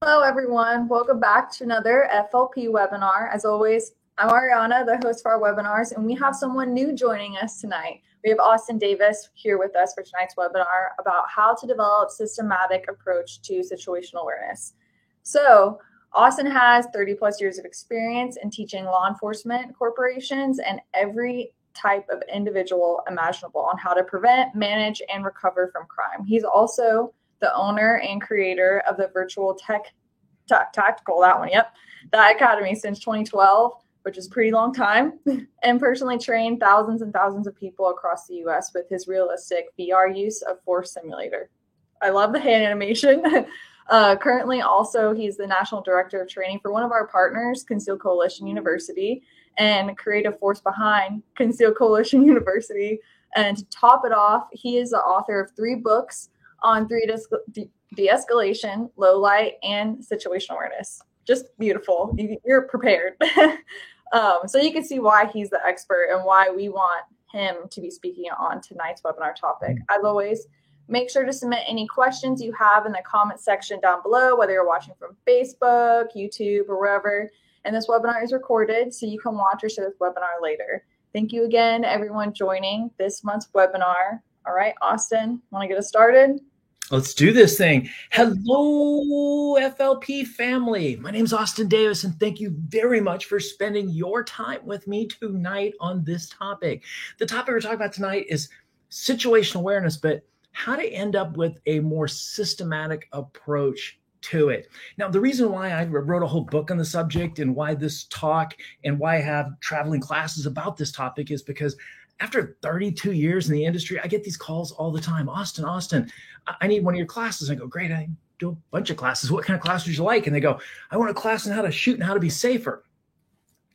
Hello, everyone. Welcome back to another FLP webinar. As always, I'm Ariana, the host for our webinars, and we have someone new joining us tonight. We have Austin Davis here with us for tonight's webinar about how to develop systematic approach to situational awareness. So, Austin has 30 plus years of experience in teaching law enforcement corporations and every type of individual imaginable on how to prevent, manage, and recover from crime. He's also the owner and creator of the Virtual Tactical, that Academy since 2012, which is a pretty long time, and personally trained thousands and thousands of people across the U.S. with his realistic VR use of Force Simulator. I love the hand animation. Currently, also, he's the National Director of Training for one of our partners, Concealed Coalition University, and creative force behind Concealed Coalition University. And to top it off, he is the author of 3 books on de-escalation, low light, and situational awareness. Just beautiful. You're prepared. So you can see why he's the expert and why we want him to be speaking on tonight's webinar topic. As always, make sure to submit any questions you have in the comment section down below, whether you're watching from Facebook, YouTube, or wherever. And this webinar is recorded, so you can watch or share this webinar later. Thank you again, everyone joining this month's webinar. All right, Austin, want to get us started? Let's do this thing. Hello, FLP family. My name is Austin Davis, and thank you very much for spending your time with me tonight on this topic. The topic we're talking about tonight is situational awareness, but how to end up with a more systematic approach to it. Now, the reason why I wrote a whole book on the subject and why this talk and why I have traveling classes about this topic is because after 32 years in the industry, I get these calls all the time. Austin, I need one of your classes. I go, great, I do a bunch of classes. What kind of class would you like? And they go, I want a class on how to shoot and how to be safer.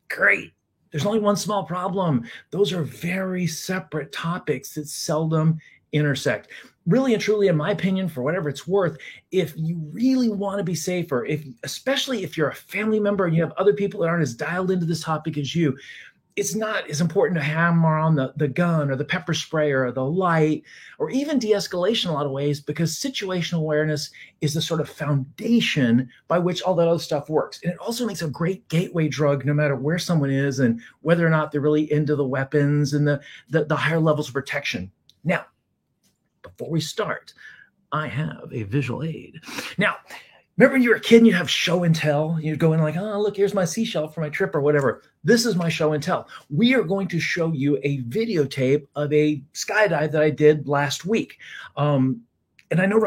Great. There's only one small problem. Those are very separate topics that seldom intersect. Really and truly, in my opinion, for whatever it's worth, if you really want to be safer, especially if you're a family member and you have other people that aren't as dialed into this topic as you, it's not as important to hammer on the gun or the pepper spray or the light or even de-escalation in a lot of ways, because situational awareness is the sort of foundation by which all that other stuff works. And it also makes a great gateway drug no matter where someone is and whether or not they're really into the weapons and the higher levels of protection. Now, before we start, I have a visual aid. Now, remember when you were a kid and you'd have show and tell? You'd go in like, oh, look, here's my seashell for my trip or whatever. This is my show and tell. We are going to show you a videotape of a skydive that I did last week. And I know a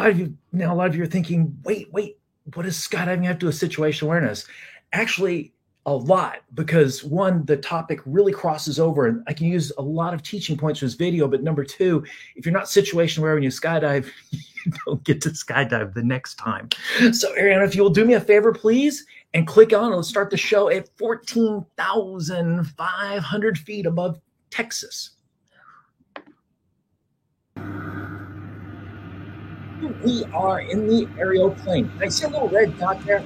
lot of you are thinking, wait, what does skydiving have to do with situational awareness? Actually, a lot, because one, the topic really crosses over, and I can use a lot of teaching points from this video, but number 2, if you're not situation aware when you skydive, you don't get to skydive the next time. So Ariana, if you will do me a favor, please, and click on, let's start the show at 14,500 feet above Texas. We are in the aerial plane. I see a little red dot there.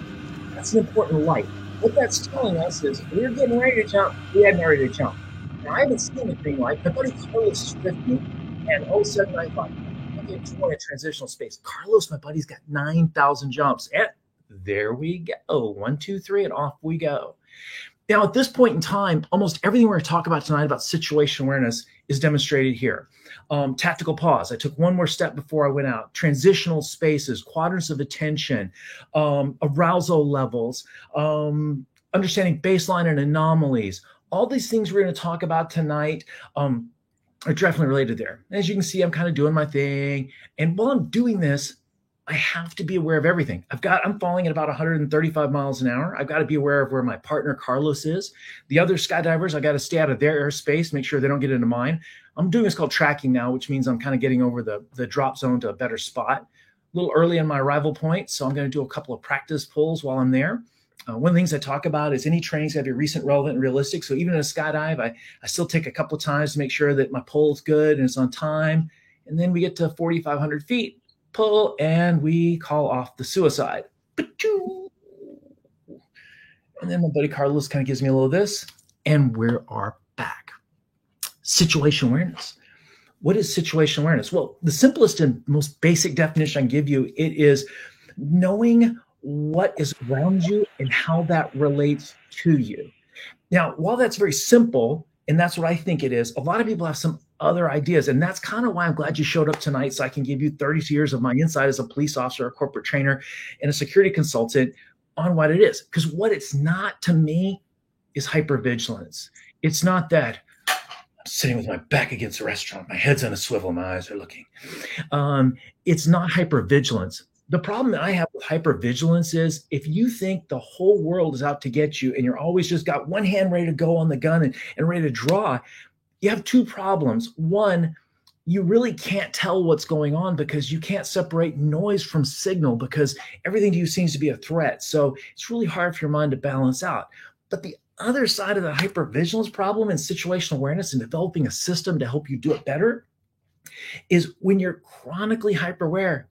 That's an important light. What that's telling us is we're getting ready to jump. We hadn't ready to jump. Now, I haven't seen the green light. My buddy Carlos is with me, and 0795. I'm getting to a transitional space. Carlos, my buddy's got 9,000 jumps. And there we go. 1, 2, 3, and off we go. Now, at this point in time, almost everything we're going to talk about tonight about situation awareness is demonstrated here. Tactical pause. I took one more step before I went out. Transitional spaces, quadrants of attention, arousal levels, understanding baseline and anomalies. All these things we're going to talk about tonight are definitely related there. As you can see, I'm kind of doing my thing. And while I'm doing this, I have to be aware of everything. I'm falling at about 135 miles an hour. I've got to be aware of where my partner Carlos is. The other skydivers, I got to stay out of their airspace, make sure they don't get into mine. I'm doing what's called tracking now, which means I'm kind of getting over the drop zone to a better spot. A little early on my arrival point, so I'm going to do a couple of practice pulls while I'm there. One of the things I talk about is any trainings have to be recent, relevant, and realistic. So even in a skydive, I still take a couple of times to make sure that my pull's good and it's on time. And then we get to 4,500 feet. Pull, and we call off the suicide. And then my buddy Carlos kind of gives me a little of this, and we are back. Situation awareness. What is situation awareness? Well, the simplest and most basic definition I can give you, it is knowing what is around you and how that relates to you. Now, while that's very simple, and that's what I think it is, a lot of people have some other ideas. And that's kind of why I'm glad you showed up tonight, so I can give you 32 years of my insight as a police officer, a corporate trainer, and a security consultant on what it is. Because what it's not to me is hypervigilance. It's not that I'm sitting with my back against a restaurant, my head's on a swivel, my eyes are looking. It's not hypervigilance. The problem that I have with hypervigilance is if you think the whole world is out to get you and you're always just got one hand ready to go on the gun and ready to draw, you have two problems. One, you really can't tell what's going on because you can't separate noise from signal because everything to you seems to be a threat. So it's really hard for your mind to balance out. But the other side of the hypervigilance problem and situational awareness and developing a system to help you do it better is when you're chronically hyper-aware,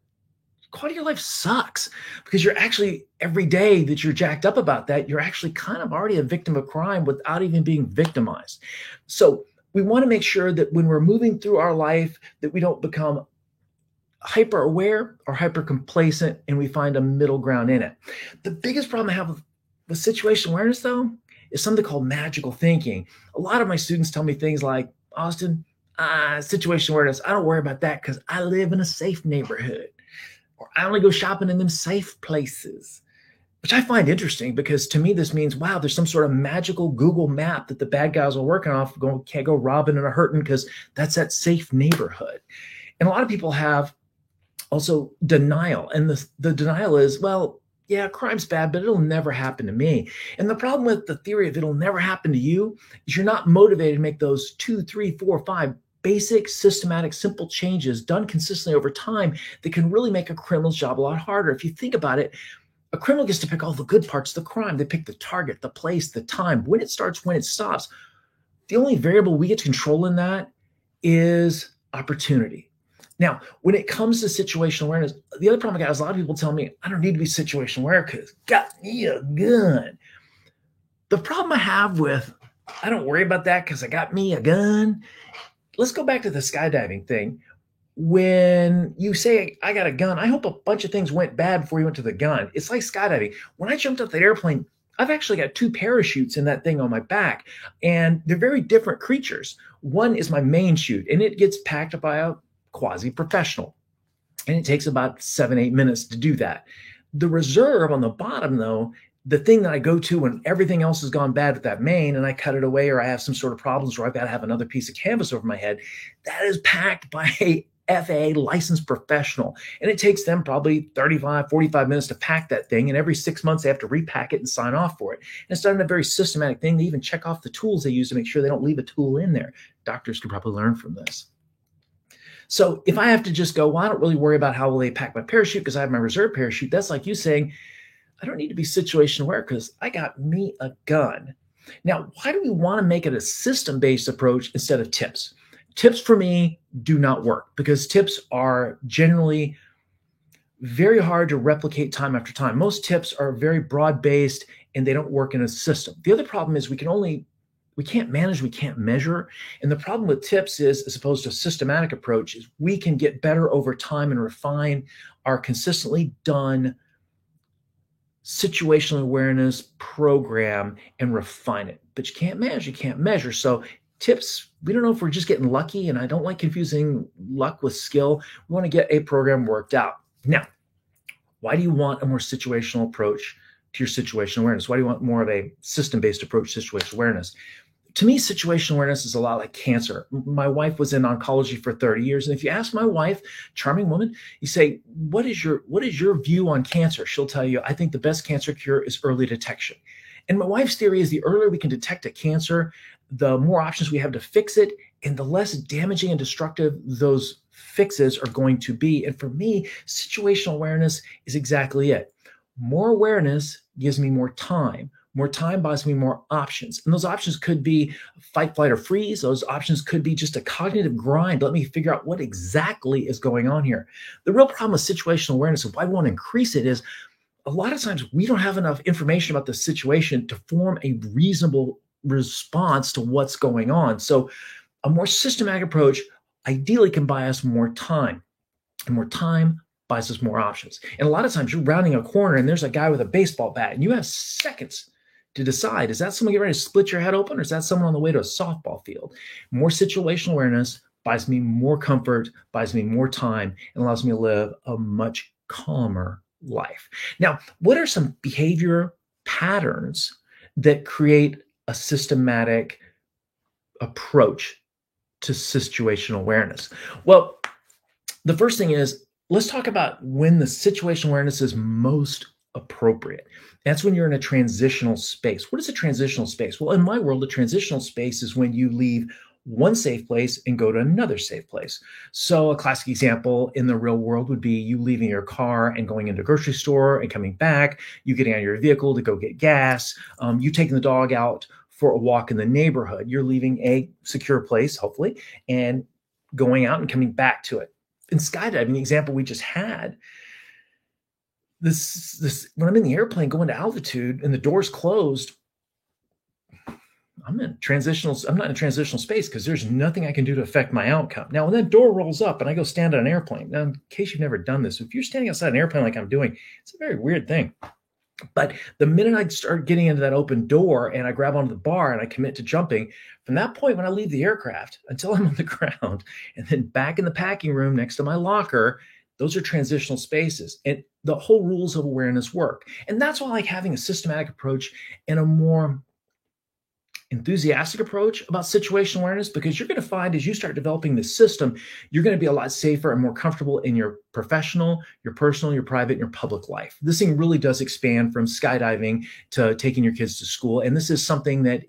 quality of life sucks because you're actually, every day that you're jacked up about that, you're actually kind of already a victim of crime without even being victimized. So we want to make sure that when we're moving through our life that we don't become hyper aware or hyper complacent and we find a middle ground in it. The biggest problem I have with situational awareness, though, is something called magical thinking. A lot of my students tell me things like, Austin, situational awareness, I don't worry about that because I live in a safe neighborhood, or I only go shopping in them safe places. Which I find interesting because to me, this means, wow, there's some sort of magical Google map that the bad guys are working off, can't go robbing and hurting because that's that safe neighborhood. And a lot of people have also denial. And the denial is, well, yeah, crime's bad, but it'll never happen to me. And the problem with the theory of it'll never happen to you is you're not motivated to make those 2, 3, 4, 5 basic, systematic, simple changes done consistently over time that can really make a criminal's job a lot harder. If you think about it, a criminal gets to pick all the good parts of the crime. They pick the target, the place, the time, when it starts, when it stops. The only variable we get to control in that is opportunity. Now, when it comes to situational awareness, the other problem I got is a lot of people tell me, I don't need to be situational aware because got me a gun. The problem I have with, I don't worry about that because I got me a gun. Let's go back to the skydiving thing. When you say, I got a gun, I hope a bunch of things went bad before you went to the gun. It's like skydiving. When I jumped off that airplane, I've actually got 2 parachutes in that thing on my back, and they're very different creatures. One is my main chute, and it gets packed by a quasi-professional, and it takes about 7-8 minutes to do that. The reserve on the bottom, though, the thing that I go to when everything else has gone bad with that main and I cut it away or I have some sort of problems where I've got to have another piece of canvas over my head, that is packed by a FAA licensed professional. And it takes them probably 35, 45 minutes to pack that thing. And every 6 months, they have to repack it and sign off for it. And it's done in a very systematic thing. They even check off the tools they use to make sure they don't leave a tool in there. Doctors could probably learn from this. So if I have to just go, well, I don't really worry about how will they pack my parachute because I have my reserve parachute. That's like you saying, I don't need to be situation aware because I got me a gun. Now, why do we want to make it a system-based approach instead of tips? Tips for me do not work because tips are generally very hard to replicate time after time. Most tips are very broad-based and they don't work in a system. The other problem is we can't manage, we can't measure. And the problem with tips is, as opposed to a systematic approach, is we can get better over time and refine our consistently done situational awareness program and refine it. But you can't measure, So tips, we don't know if we're just getting lucky, and I don't like confusing luck with skill. We want to get a program worked out. Now, why do you want a more situational approach to your situational awareness? Why do you want more of a system-based approach to situational awareness? To me, situational awareness is a lot like cancer. My wife was in oncology for 30 years. And if you ask my wife, charming woman, you say, what is your view on cancer? She'll tell you, I think the best cancer cure is early detection. And my wife's theory is the earlier we can detect a cancer, the more options we have to fix it, and the less damaging and destructive those fixes are going to be. And for me, situational awareness is exactly it. More awareness gives me more time. More time buys me more options. And those options could be fight, flight, or freeze. Those options could be just a cognitive grind. Let me figure out what exactly is going on here. The real problem with situational awareness and why we want to increase it is a lot of times we don't have enough information about the situation to form a reasonable response to what's going on. So a more systematic approach ideally can buy us more time. And more time buys us more options. And a lot of times you're rounding a corner and there's a guy with a baseball bat and you have seconds to decide, is that someone getting ready to split your head open, or is that someone on the way to a softball field? More situational awareness buys me more comfort, buys me more time, and allows me to live a much calmer life. Now, what are some behavior patterns that create a systematic approach to situational awareness? Well, the first thing is, let's talk about when the situational awareness is most appropriate. That's when you're in a transitional space. What is a transitional space? Well, in my world, a transitional space is when you leave one safe place and go to another safe place. So a classic example in the real world would be you leaving your car and going into a grocery store and coming back, you getting out of your vehicle to go get gas, you taking the dog out for a walk in the neighborhood. You're leaving a secure place, hopefully, and going out and coming back to it. In skydiving, the example we just had, this when I'm in the airplane going to altitude and the door's closed, I'm not in a transitional space because there's nothing I can do to affect my outcome. Now, when that door rolls up and I go stand on an airplane, now, in case you've never done this, if you're standing outside an airplane like I'm doing, it's a very weird thing. But the minute I start getting into that open door and I grab onto the bar and I commit to jumping, from that point when I leave the aircraft until I'm on the ground and then back in the packing room next to my locker, those are transitional spaces. And the whole rules of awareness work. And that's why I like having a systematic approach and a more enthusiastic approach about situational awareness, because you're going to find as you start developing the system, you're going to be a lot safer and more comfortable in your professional, your personal, your private, and your public life. This thing really does expand from skydiving to taking your kids to school. And this is something that,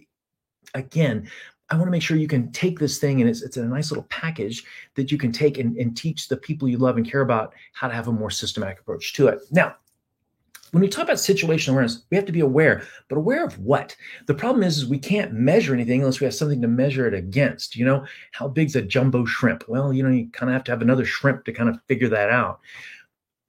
again, I want to make sure you can take this thing and it's a nice little package that you can take and teach the people you love and care about how to have a more systematic approach to it. Now, when we talk about situational awareness, we have to be aware, but aware of what? The problem is we can't measure anything unless we have something to measure it against. You know, how big's a jumbo shrimp? Well, you kind of have to have another shrimp to kind of figure that out.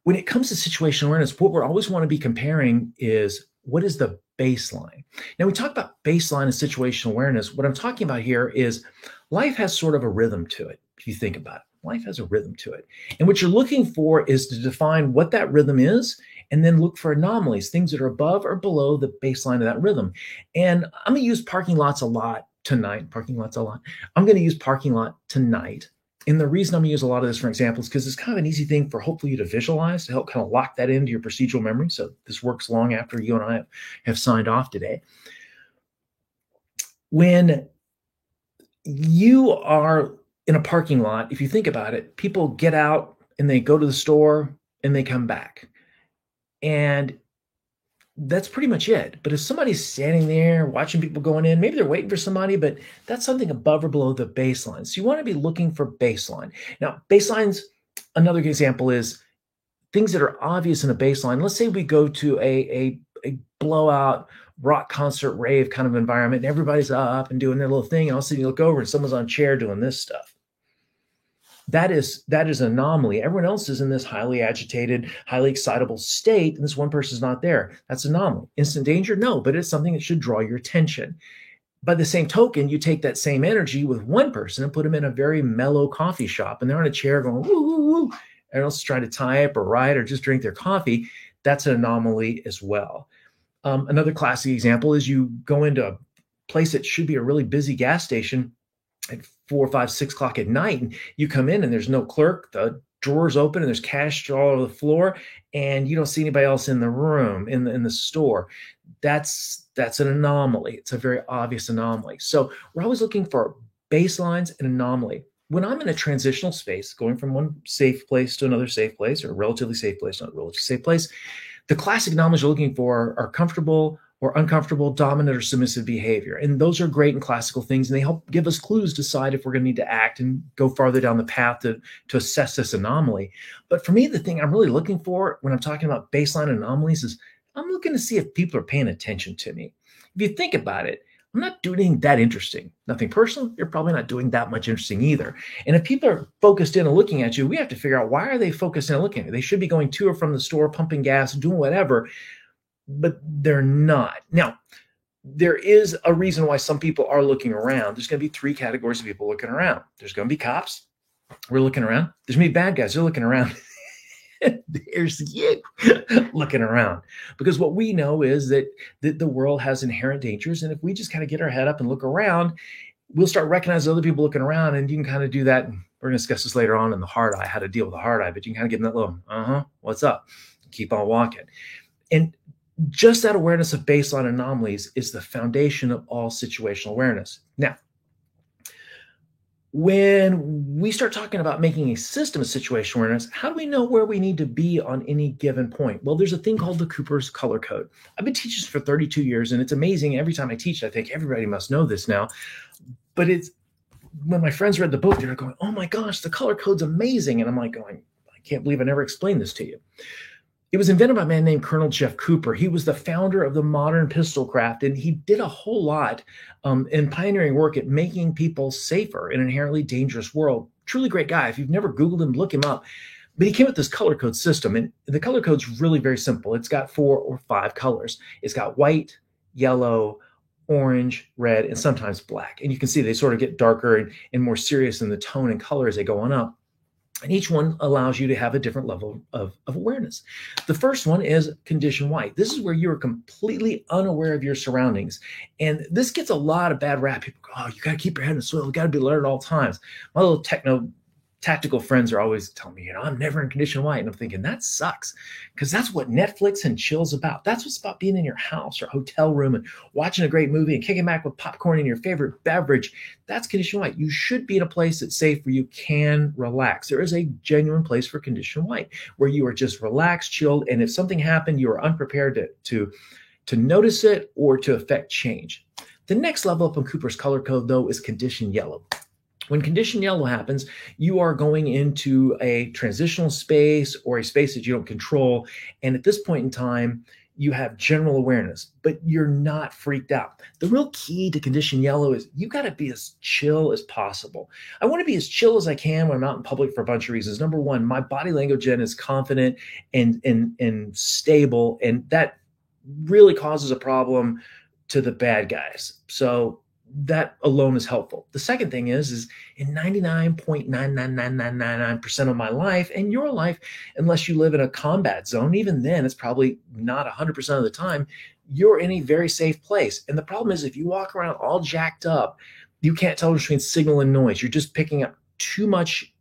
When it comes to situational awareness, what we always want to be comparing is what is the baseline? Now, we talk about baseline and situational awareness. What I'm talking about here is life has sort of a rhythm to it, if you think about it. Life has a rhythm to it. And what you're looking for is to define what that rhythm is and then look for anomalies, things that are above or below the baseline of that rhythm. And I'm going to use parking lots a lot tonight. I'm going to use parking lot tonight. And the reason I'm going to use a lot of this for examples, because it's kind of an easy thing for hopefully you to visualize to help kind of lock that into your procedural memory. So this works long after you and I have signed off today. When you are in a parking lot, if you think about it, people get out and they go to the store and they come back. And that's pretty much it. But if somebody's standing there watching people going in, maybe they're waiting for somebody, but that's something above or below the baseline. So you want to be looking for baseline. Now, baselines, another example is things that are obvious in a baseline. Let's say we go to a blowout rock concert rave kind of environment and everybody's up and doing their little thing. And all of a sudden you look over and someone's on a chair doing this stuff. That is an anomaly. Everyone else is in this highly agitated, highly excitable state, and this one person's not there. That's an anomaly. Instant danger? No, but it's something that should draw your attention. By the same token, you take that same energy with one person and put them in a very mellow coffee shop, and they're on a chair going, woo, woo, woo. Everyone else is trying to type or write or just drink their coffee. That's an anomaly as well. Another classic example is you go into a place that should be a really busy gas station at 4, 5, 6 o'clock at night, and you come in and there's no clerk, the drawers open and there's cash all over the floor, and you don't see anybody else in the room, in the store. That's an anomaly. It's a very obvious anomaly. So we're always looking for baselines and anomaly. When I'm in a transitional space, going from one safe place to another safe place, or a relatively safe place, not a relatively safe place, the classic anomalies you're looking for are comfortable or uncomfortable, dominant or submissive behavior. And those are great and classical things, and they help give us clues to decide if we're going to need to act and go farther down the path to assess this anomaly. But for me, the thing I'm really looking for when I'm talking about baseline anomalies is I'm looking to see if people are paying attention to me. If you think about it, I'm not doing anything that interesting. Nothing personal. You're probably not doing that much interesting either. And if people are focused in and looking at you, we have to figure out, why are they focused in and looking at you? They should be going to or from the store, pumping gas, doing whatever, but they're not. Now, there is a reason why some people are looking around. There's going to be 3 categories of people looking around. There's going to be cops. We're looking around. There's going to be bad guys. They're looking around. There's you looking around, because what we know is that the world has inherent dangers. And if we just kind of get our head up and look around, we'll start recognizing other people looking around, and you can kind of do that. And we're going to discuss this later on in the hard eye, how to deal with the hard eye, but you can kind of get in that little, what's up? Keep on walking. And just that awareness of baseline anomalies is the foundation of all situational awareness. Now, when we start talking about making a system of situational awareness, how do we know where we need to be on any given point? Well, there's a thing called the Cooper's color code. I've been teaching this for 32 years, and it's amazing. Every time I teach, I think everybody must know this now. But it's when my friends read the book, they're going, "Oh my gosh, the color code's amazing." And I'm like going, "I can't believe I never explained this to you." It was invented by a man named Colonel Jeff Cooper. He was the founder of the modern pistol craft, and he did a whole lot in pioneering work at making people safer in an inherently dangerous world. Truly great guy. If you've never Googled him, look him up. But he came with this color code system, and the color code's really very simple. It's got 4 or 5 colors. It's got white, yellow, orange, red, and sometimes black. And you can see they sort of get darker and more serious in the tone and color as they go on up. And each one allows you to have a different level of awareness. The first one is condition white. This is where you are completely unaware of your surroundings. And this gets a lot of bad rap. People go, "Oh, you got to keep your head in the soil. You got to be alert at all times." My little tactical friends are always telling me, I'm never in condition white. And I'm thinking, that sucks, because that's what Netflix and chill's about. That's what's about being in your house or hotel room and watching a great movie and kicking back with popcorn and your favorite beverage. That's condition white. You should be in a place that's safe where you can relax. There is a genuine place for condition white where you are just relaxed, chilled. And if something happened, you are unprepared to notice it or to affect change. The next level up in Cooper's color code, though, is condition yellow. When condition yellow happens, you are going into a transitional space or a space that you don't control. And at this point in time, you have general awareness, but you're not freaked out. The real key to condition yellow is you got to be as chill as possible. I want to be as chill as I can when I'm out in public for a bunch of reasons. Number one, my body language then is confident and stable, and that really causes a problem to the bad guys. So that alone is helpful. The second thing is in 99.99999% of my life and your life, unless you live in a combat zone, even then it's probably not 100% of the time, you're in a very safe place. And the problem is if you walk around all jacked up, you can't tell between signal and noise. You're just picking up too much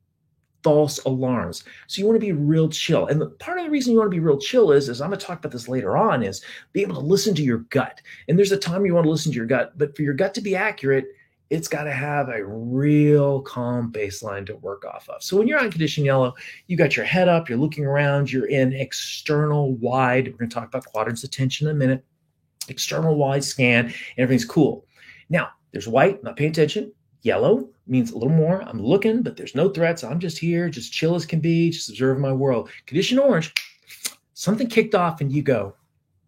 false alarms. So you want to be real chill. And part of the reason you want to be real chill is I'm going to talk about this later on, is be able to listen to your gut. And there's a time you want to listen to your gut, but for your gut to be accurate, it's got to have a real calm baseline to work off of. So when you're on condition yellow, you got your head up, you're looking around, you're in external wide. We're going to talk about quadrants of attention in a minute. External wide scan, and everything's cool. Now, there's white, not paying attention. Yellow means a little more. I'm looking, but there's no threats. I'm just here, just chill as can be, just observe my world. Condition orange, something kicked off and you go,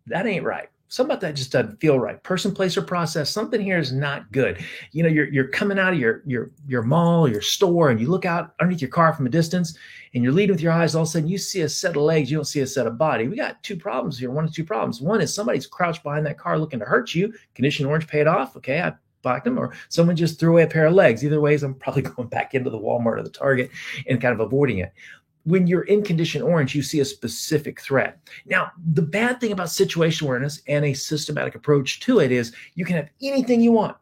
that ain't right. Something about that just doesn't feel right. Person, place, or process, something here is not good. You know, you're coming out of your mall, your store, and you look out underneath your car from a distance, and you're leading with your eyes. All of a sudden, you see a set of legs. You don't see a set of body. We got 2 problems here. 1 of 2 problems. One is somebody's crouched behind that car looking to hurt you. Condition orange paid off. Okay, I blocked them, or someone just threw away a pair of legs. Either ways, I'm probably going back into the Walmart or the Target and kind of avoiding it. when you're in condition orange, you see a specific threat. Now, the bad thing about situational awareness and a systematic approach to it is you can have anything you want,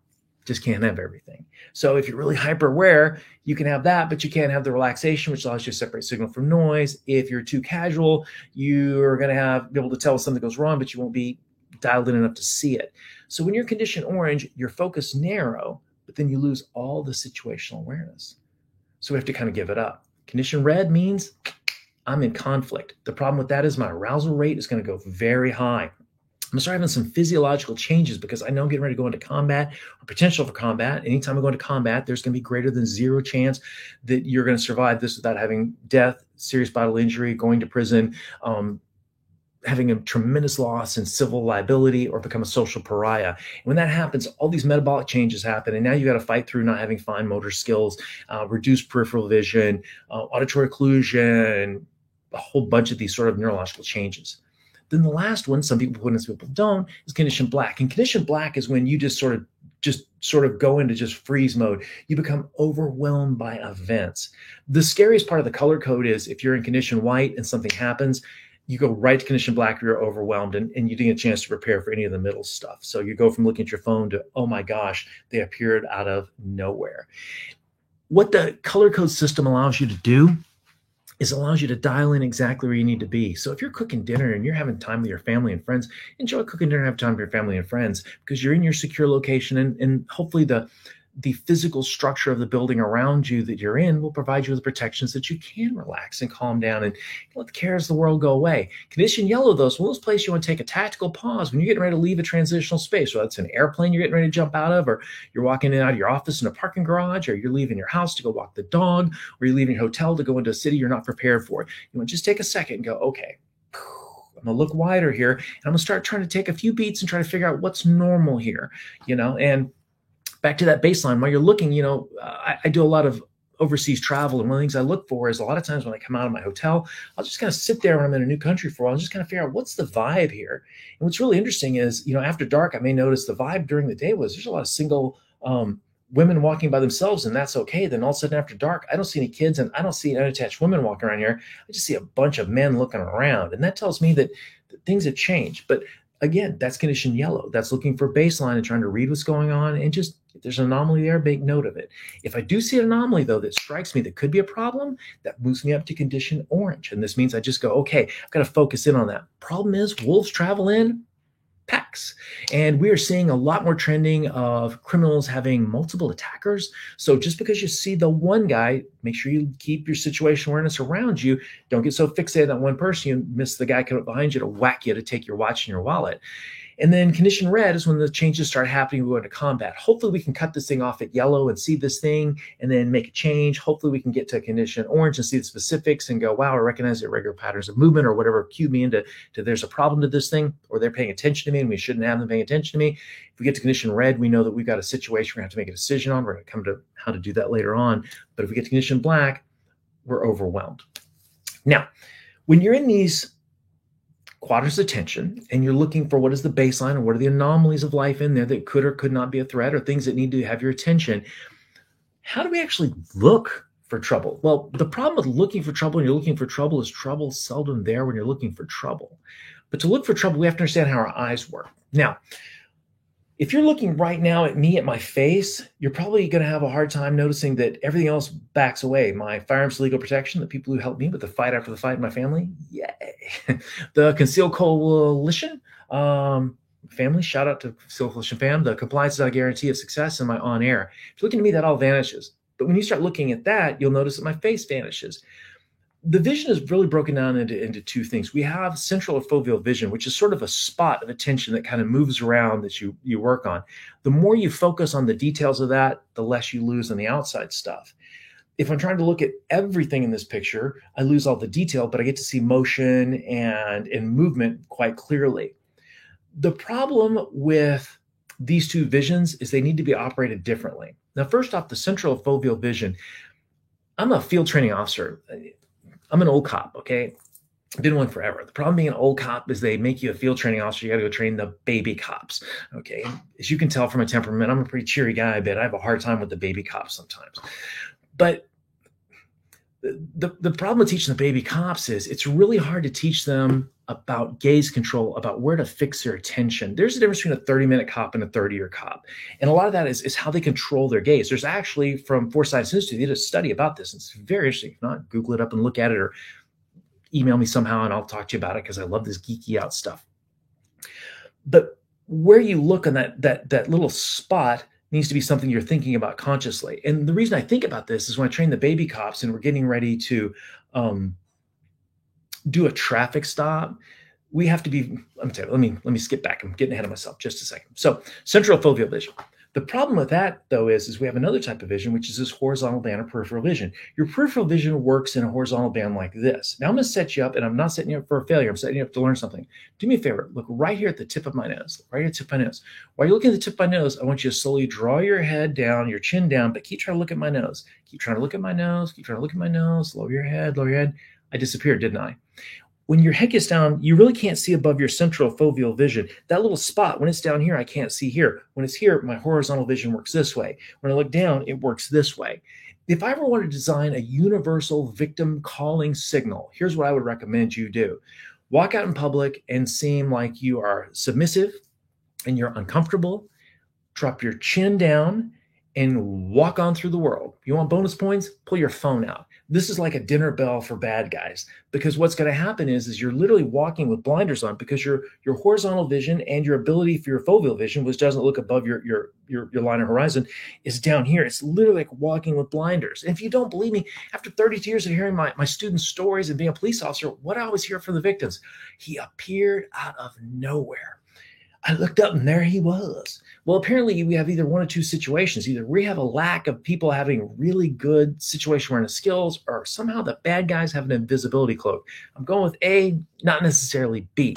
just can't have everything. So if you're really hyper aware, you can have that, but you can't have the relaxation, which allows you to separate signal from noise. If you're too casual, you're going to be able to tell if something goes wrong, but you won't be dialed in enough to see it. So when you're condition orange, your focus narrow, but then you lose all the situational awareness. So we have to kind of give it up. Condition red means I'm in conflict. The problem with that is my arousal rate is going to go very high. I'm going to start having some physiological changes because I know I'm getting ready to go into combat or potential for combat. Anytime I go into combat, there's going to be greater than zero chance that you're going to survive this without having death, serious bodily injury, going to prison, having a tremendous loss in civil liability, or become a social pariah. And when that happens, all these metabolic changes happen. And now you got to fight through not having fine motor skills, reduced peripheral vision, auditory occlusion, a whole bunch of these sort of neurological changes. Then the last one, some people put in, some people don't, is condition black. And condition black is when you just sort of go into just freeze mode. You become overwhelmed by events. The scariest part of the color code is if you're in condition white and something happens, you go right to condition black, you're overwhelmed, and you didn't get a chance to prepare for any of the middle stuff. So you go from looking at your phone to, oh my gosh, they appeared out of nowhere. What the color code system allows you to do is allows you to dial in exactly where you need to be. So if you're cooking dinner and you're having time with your family and friends, enjoy cooking dinner and have time with your family and friends because you're in your secure location, and hopefully the physical structure of the building around you that you're in will provide you with protections that you can relax and calm down and let the cares of the world go away. Condition yellow, though, is one of those places you want to take a tactical pause when you're getting ready to leave a transitional space. Whether it's an airplane you're getting ready to jump out of, or you're walking in and out of your office in a parking garage, or you're leaving your house to go walk the dog, or you're leaving your hotel to go into a city you're not prepared for. You want to just take a second and go, okay, I'm going to look wider here, and I'm going to start trying to take a few beats and try to figure out what's normal here, and back to that baseline, while you're looking, I do a lot of overseas travel. And one of the things I look for is a lot of times when I come out of my hotel, I'll just kind of sit there when I'm in a new country for a while and just kind of figure out what's the vibe here. And what's really interesting is, after dark, I may notice the vibe during the day was there's a lot of single women walking by themselves, and that's okay. Then all of a sudden after dark, I don't see any kids and I don't see unattached women walking around here. I just see a bunch of men looking around. And that tells me that things have changed. But again, that's condition yellow. That's looking for baseline and trying to read what's going on, and just if there's an anomaly there, make note of it. If I do see an anomaly, though, that strikes me that could be a problem, that moves me up to condition orange. And this means I just go, okay, I've got to focus in on that. Problem is, wolves travel in packs. And we are seeing a lot more trending of criminals having multiple attackers. So just because you see the one guy, make sure you keep your situational awareness around you. Don't get so fixated on one person you miss the guy coming up behind you to whack you to take your watch and your wallet. And then condition red is when the changes start happening. We go into combat. Hopefully we can cut this thing off at yellow and see this thing and then make a change. Hopefully we can get to condition orange and see the specifics and go, wow, I recognize the irregular patterns of movement or whatever cued me into there's a problem to this thing, or they're paying attention to me and we shouldn't have them paying attention to me. If we get to condition red, we know that we've got a situation we're going to have to make a decision on. We're going to come to how to do that later on. But if we get to condition black, we're overwhelmed. Now, when you're in these quadrants of attention and you're looking for what is the baseline and what are the anomalies of life in there that could or could not be a threat or things that need to have your attention, how do we actually look for trouble? Well, the problem with looking for trouble when you're looking for trouble is trouble's seldom there when you're looking for trouble. But to look for trouble, we have to understand how our eyes work. Now, if you're looking right now at me, at my face, you're probably going to have a hard time noticing that everything else backs away. My firearms legal protection, the people who helped me with the fight after the fight in my family, yay. The Concealed Coalition family, shout out to Concealed Coalition fam. The compliance is not a guarantee of success in my on-air. If you're looking at me, that all vanishes. But when you start looking at that, you'll notice that my face vanishes. The vision is really broken down into two things. We have central or foveal vision, which is sort of a spot of attention that kind of moves around that you work on. The more you focus on the details of that, the less you lose on the outside stuff. If I'm trying to look at everything in this picture, I lose all the detail, but I get to see motion and movement quite clearly. The problem with these two visions is they need to be operated differently. Now, first off, the central foveal vision. I'm a field training officer. I'm an old cop, okay? I've been one forever. The problem being an old cop is they make you a field training officer. You got to go train the baby cops, okay? As you can tell from my temperament, I'm a pretty cheery guy, but I have a hard time with the baby cops sometimes. But the problem with teaching the baby cops is it's really hard to teach them about gaze control, about where to fix their attention. There's a difference between a 30-minute cop and a 30-year cop. And a lot of that is how they control their gaze. There's actually, from Forsyth Institute, they did a study about this. It's very interesting. If not, Google it up and look at it, or email me somehow and I'll talk to you about it, because I love this geeky out stuff. But where you look on that little spot needs to be something you're thinking about consciously. And the reason I think about this is when I train the baby cops and we're getting ready to do a traffic stop, we have to be, let me skip back. I'm getting ahead of myself just a second. So central foveal vision. The problem with that, though, is we have another type of vision, which is this horizontal band or peripheral vision. Your peripheral vision works in a horizontal band like this. Now I'm going to set you up, and I'm not setting you up for a failure. I'm setting you up to learn something. Do me a favor. Look right here at the tip of my nose. Right at the tip of my nose. While you're looking at the tip of my nose, I want you to slowly draw your head down, your chin down, but keep trying to look at my nose. Keep trying to look at my nose. Keep trying to look at my nose. Lower your head. Lower your head. I disappeared, didn't I? When your head gets down, you really can't see above your central foveal vision. That little spot, when it's down here, I can't see here. When it's here, my horizontal vision works this way. When I look down, it works this way. If I ever want to design a universal victim calling signal, here's what I would recommend you do. Walk out in public and seem like you are submissive and you're uncomfortable. Drop your chin down and walk on through the world. You want bonus points? Pull your phone out. This is like a dinner bell for bad guys, because what's going to happen is you're literally walking with blinders on, because your horizontal vision and your ability for your foveal vision, which doesn't look above your line of horizon, is down here. It's literally like walking with blinders. And if you don't believe me, after 32 years of hearing my students' stories and being a police officer, what I always hear from the victims, he appeared out of nowhere. I looked up and there he was. Well, apparently we have either one of two situations. Either we have a lack of people having really good situation awareness skills, or somehow the bad guys have an invisibility cloak. I'm going with A, not necessarily B.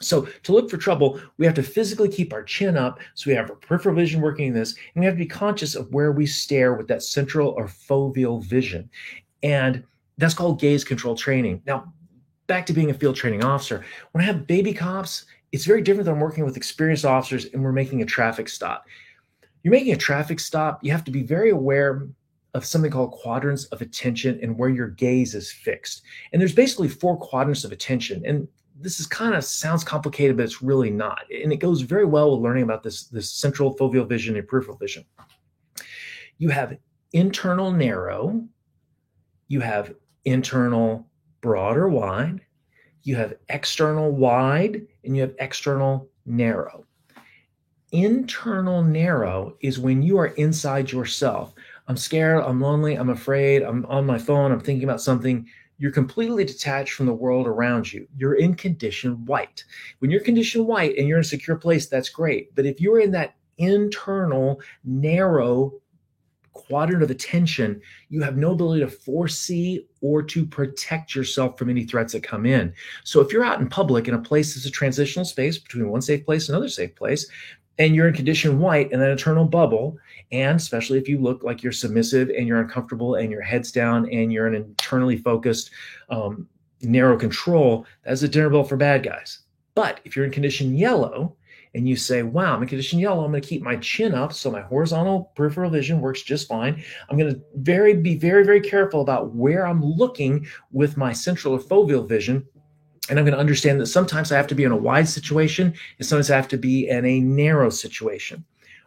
So to look for trouble, we have to physically keep our chin up, so we have our peripheral vision working in this, and we have to be conscious of where we stare with that central or foveal vision. And that's called gaze control training. Now, back to being a field training officer. When I have baby cops, it's very different than working with experienced officers and we're making a traffic stop. You're making a traffic stop, you have to be very aware of something called quadrants of attention and where your gaze is fixed. And there's basically 4 quadrants of attention. And this is kind of sounds complicated, but it's really not. And it goes very well with learning about this central foveal vision and peripheral vision. You have internal narrow, you have internal broad or wide, you have external wide, and you have external narrow. Internal narrow is when you are inside yourself. I'm scared, I'm lonely, I'm afraid, I'm on my phone, I'm thinking about something. You're completely detached from the world around you. You're in condition white. When you're condition white and you're in a secure place, that's great. But if you're in that internal narrow quadrant of attention, you have no ability to foresee or to protect yourself from any threats that come in. So if you're out in public in a place that's a transitional space between one safe place and another safe place, and you're in condition white in that internal bubble, and especially if you look like you're submissive and you're uncomfortable and your head's down and you're an internally focused, narrow control, that's a dinner bell for bad guys. But if you're in condition yellow, and you say, wow, I'm in condition yellow, I'm going to keep my chin up so my horizontal peripheral vision works just fine. I'm going to be very, very careful about where I'm looking with my central or foveal vision. And I'm going to understand that sometimes I have to be in a wide situation and sometimes I have to be in a narrow situation.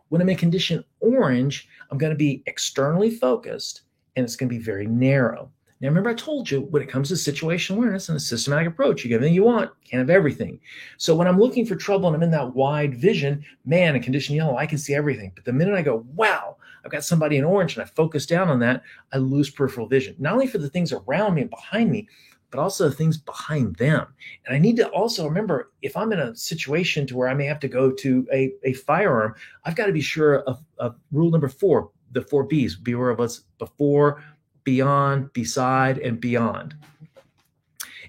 When I'm in condition orange, I'm going to be externally focused and it's going to be very narrow. Now, remember I told you when it comes to situational awareness and a systematic approach, you get everything you want, can't have everything. So when I'm looking for trouble and I'm in that wide vision, man, in condition yellow, I can see everything. But the minute I go, wow, I've got somebody in orange and I focus down on that, I lose peripheral vision, not only for the things around me and behind me, but also the things behind them. And I need to also remember, if I'm in a situation to where I may have to go to a firearm, I've got to be sure of rule number 4, the 4 Bs, be aware of what's before, beyond, beside, and beyond.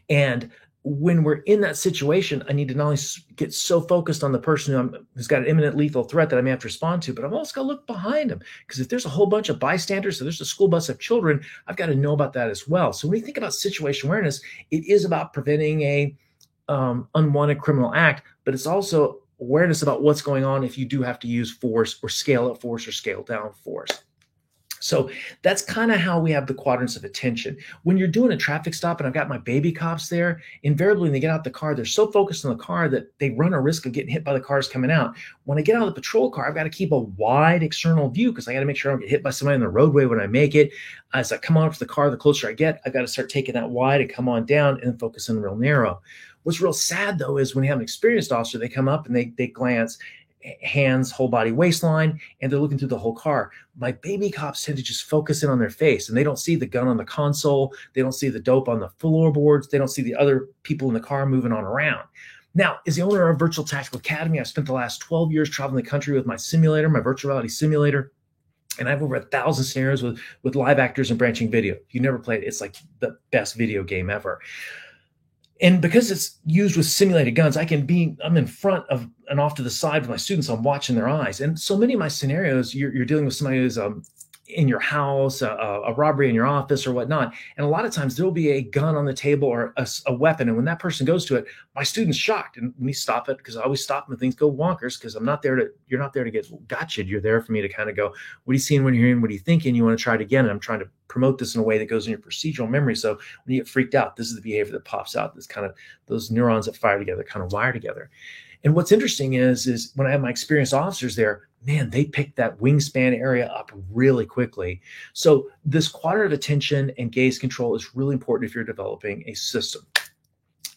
And when we're in that situation, I need to not only get so focused on the person who's got an imminent lethal threat that I may have to respond to, but I've also got to look behind them. Because if there's a whole bunch of bystanders, so there's a school bus of children, I've got to know about that as well. So when we think about situational awareness, it is about preventing a unwanted criminal act, but it's also awareness about what's going on if you do have to use force or scale up force or scale down force. So that's kind of how we have the quadrants of attention. When you're doing a traffic stop and I've got my baby cops there, invariably when they get out the car, they're so focused on the car that they run a risk of getting hit by the cars coming out. When I get out of the patrol car, I've got to keep a wide external view because I got to make sure I don't get hit by somebody on the roadway when I make it. As I come on up to the car, the closer I get, I've got to start taking that wide and come on down and focus on real narrow. What's real sad, though, is when you have an experienced officer, they come up and they glance, hands, whole body, waistline, and they're looking through the whole car. My baby cops tend to just focus in on their face, and they don't see the gun on the console. They don't see the dope on the floorboards. They don't see the other people in the car moving on around. Now, as the owner of Virtual Tactical Academy, I've spent the last 12 years traveling the country with my simulator, my virtual reality simulator. And I have over 1,000 scenarios with live actors and branching video. If you never played it, it's like the best video game ever. And because it's used with simulated guns, I'm in front of and off to the side with my students. I'm watching their eyes. And so many of my scenarios, you're dealing with somebody who's in your house, a robbery in your office or whatnot. And a lot of times there will be a gun on the table or a weapon. And when that person goes to it, my student's shocked. And we stop it because I always stop when things go wonkers because you're not there to get gotcha'd. You're there for me to kind of go, what are you seeing, what are you hearing, what are you thinking? You want to try it again. And I'm trying to promote this in a way that goes in your procedural memory. So when you get freaked out, this is the behavior that pops out. This kind of those neurons that fire together kind of wire together. And what's interesting is when I have my experienced officers there, man, they pick that wingspan area up really quickly. So this quadrant of attention and gaze control is really important if you're developing a system.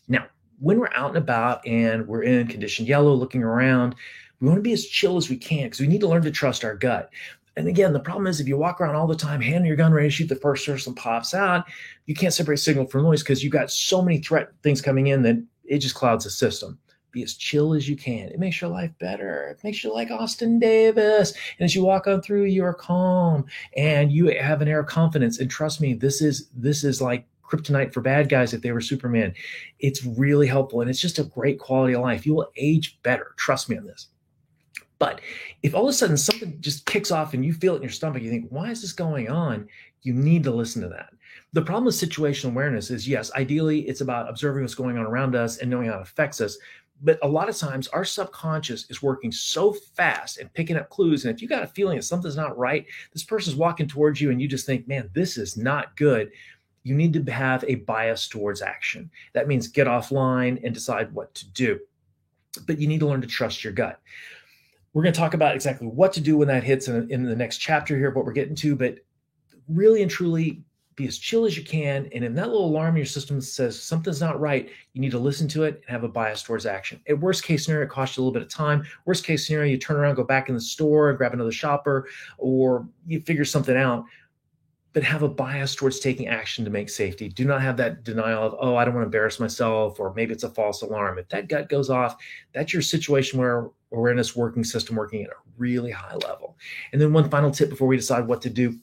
Now, when we're out and about and we're in condition yellow, looking around, we want to be as chill as we can because we need to learn to trust our gut. And again, the problem is if you walk around all the time, handing your gun ready to shoot the first person pops out, you can't separate signal from noise because you've got so many threat things coming in that it just clouds the system. Be as chill as you can. It makes your life better. It makes you like Austin Davis. And as you walk on through, you are calm and you have an air of confidence. And trust me, this is like kryptonite for bad guys if they were Superman. It's really helpful. And it's just a great quality of life. You will age better. Trust me on this. But if all of a sudden something just kicks off and you feel it in your stomach, you think, why is this going on? You need to listen to that. The problem with situational awareness is, yes, ideally it's about observing what's going on around us and knowing how it affects us. But a lot of times our subconscious is working so fast and picking up clues. And if you got a feeling that something's not right, this person's walking towards you and you just think, man, this is not good. You need to have a bias towards action. That means get offline and decide what to do. But you need to learn to trust your gut. We're going to talk about exactly what to do when that hits in the next chapter here, what we're getting to. But really and truly, be as chill as you can. And if that little alarm in your system says something's not right, you need to listen to it and have a bias towards action. At worst case scenario, it costs you a little bit of time. Worst case scenario, you turn around, go back in the store and grab another shopper, or you figure something out. But have a bias towards taking action to make safety. Do not have that denial of, oh, I don't want to embarrass myself, or maybe it's a false alarm. If that gut goes off, that's your situation where awareness working system working at a really high level. And then one final tip before we decide what to do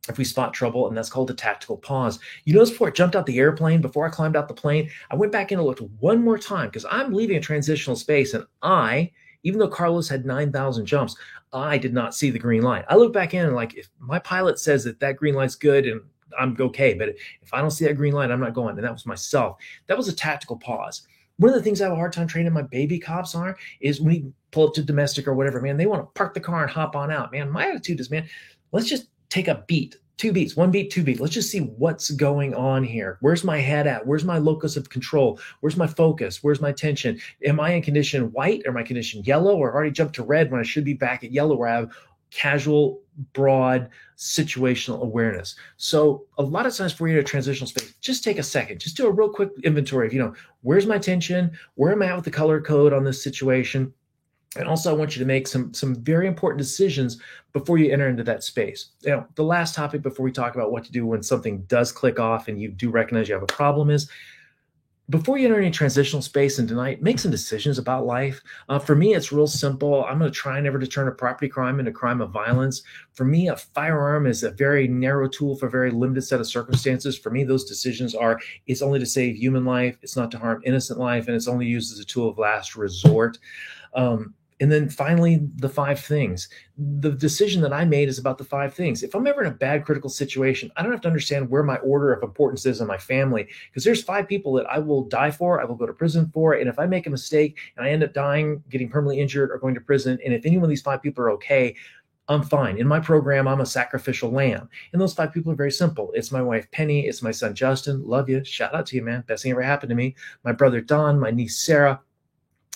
if we spot trouble, and that's called a tactical pause. You notice before I jumped out the airplane, before I climbed out the plane, I went back in and looked one more time because I'm leaving a transitional space, and even though Carlos had 9,000 jumps, I did not see the green light. I looked back in and like, if my pilot says that green light's good and I'm okay, but if I don't see that green light, I'm not going. And that was myself. That was a tactical pause. One of the things I have a hard time training my baby cops on is when we pull up to domestic or whatever, man, they want to park the car and hop on out. Man, my attitude is, man, let's just take a beat. 2 beats, 1 beat, 2 beats. Let's just see what's going on here. Where's my head at? Where's my locus of control? Where's my focus? Where's my tension? Am I in condition white or am I condition yellow? Or I've already jumped to red when I should be back at yellow where I have casual, broad, situational awareness. So a lot of times for you in a transitional space, just take a second. Just do a real quick inventory of, where's my tension? Where am I at with the color code on this situation? And also I want you to make some very important decisions before you enter into that space. The last topic before we talk about what to do when something does click off and you do recognize you have a problem is, before you enter any transitional space and tonight, make some decisions about life. For me, it's real simple. I'm going to try never to turn a property crime into a crime of violence. For me, a firearm is a very narrow tool for a very limited set of circumstances. For me, those decisions are, it's only to save human life, it's not to harm innocent life, and it's only used as a tool of last resort. And then finally, the 5 things. The decision that I made is about the 5 things. If I'm ever in a bad critical situation, I don't have to understand where my order of importance is in my family, because there's 5 people that I will die for, I will go to prison for. And if I make a mistake and I end up dying, getting permanently injured, or going to prison, and if any one of these 5 people are okay, I'm fine. In my program, I'm a sacrificial lamb. And those 5 people are very simple. It's my wife, Penny. It's my son, Justin. Love you. Shout out to you, man. Best thing ever happened to me. My brother, Don, my niece, Sarah,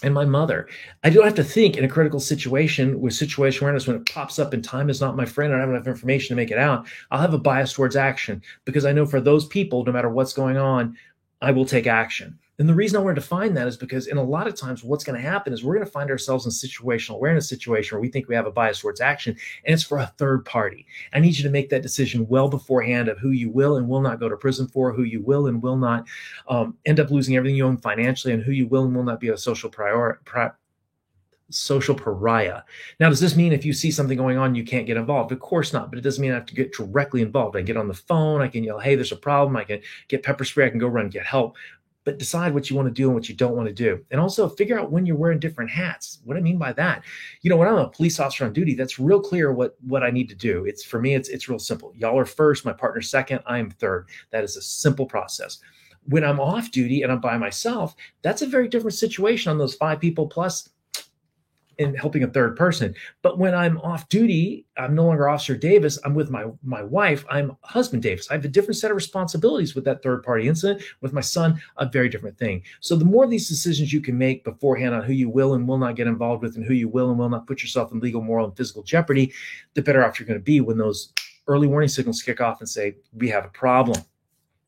and my mother. I don't have to think in a critical situation with situation awareness when it pops up and time is not my friend and I don't have enough information to make it out. I'll have a bias towards action because I know for those people, no matter what's going on, I will take action. And the reason I want to define that is because in a lot of times what's going to happen is we're going to find ourselves in a situational awareness situation where we think we have a bias towards action and it's for a third party. I need you to make that decision well beforehand of who you will and will not go to prison for, who you will and will not end up losing everything you own financially, and who you will and will not be a social pariah. Now, does this mean if you see something going on, you can't get involved? Of course not, but it doesn't mean I have to get directly involved. I can get on the phone, I can yell, hey, there's a problem, I can get pepper spray, I can go run and get help. But decide what you want to do and what you don't want to do. And also figure out when you're wearing different hats. What I mean by that, when I'm a police officer on duty, that's real clear what I need to do. It's for me, it's real simple. Y'all are first, my partner's second, I am third. That is a simple process. When I'm off duty and I'm by myself, that's a very different situation on those 5 people plus in helping a third person. But when I'm off duty, I'm no longer Officer Davis. I'm with my wife. I'm husband Davis. I have a different set of responsibilities with that third party incident. With my son, a very different thing. So the more of these decisions you can make beforehand on who you will and will not get involved with and who you will and will not put yourself in legal, moral, and physical jeopardy, the better off you're going to be when those early warning signals kick off and say, we have a problem.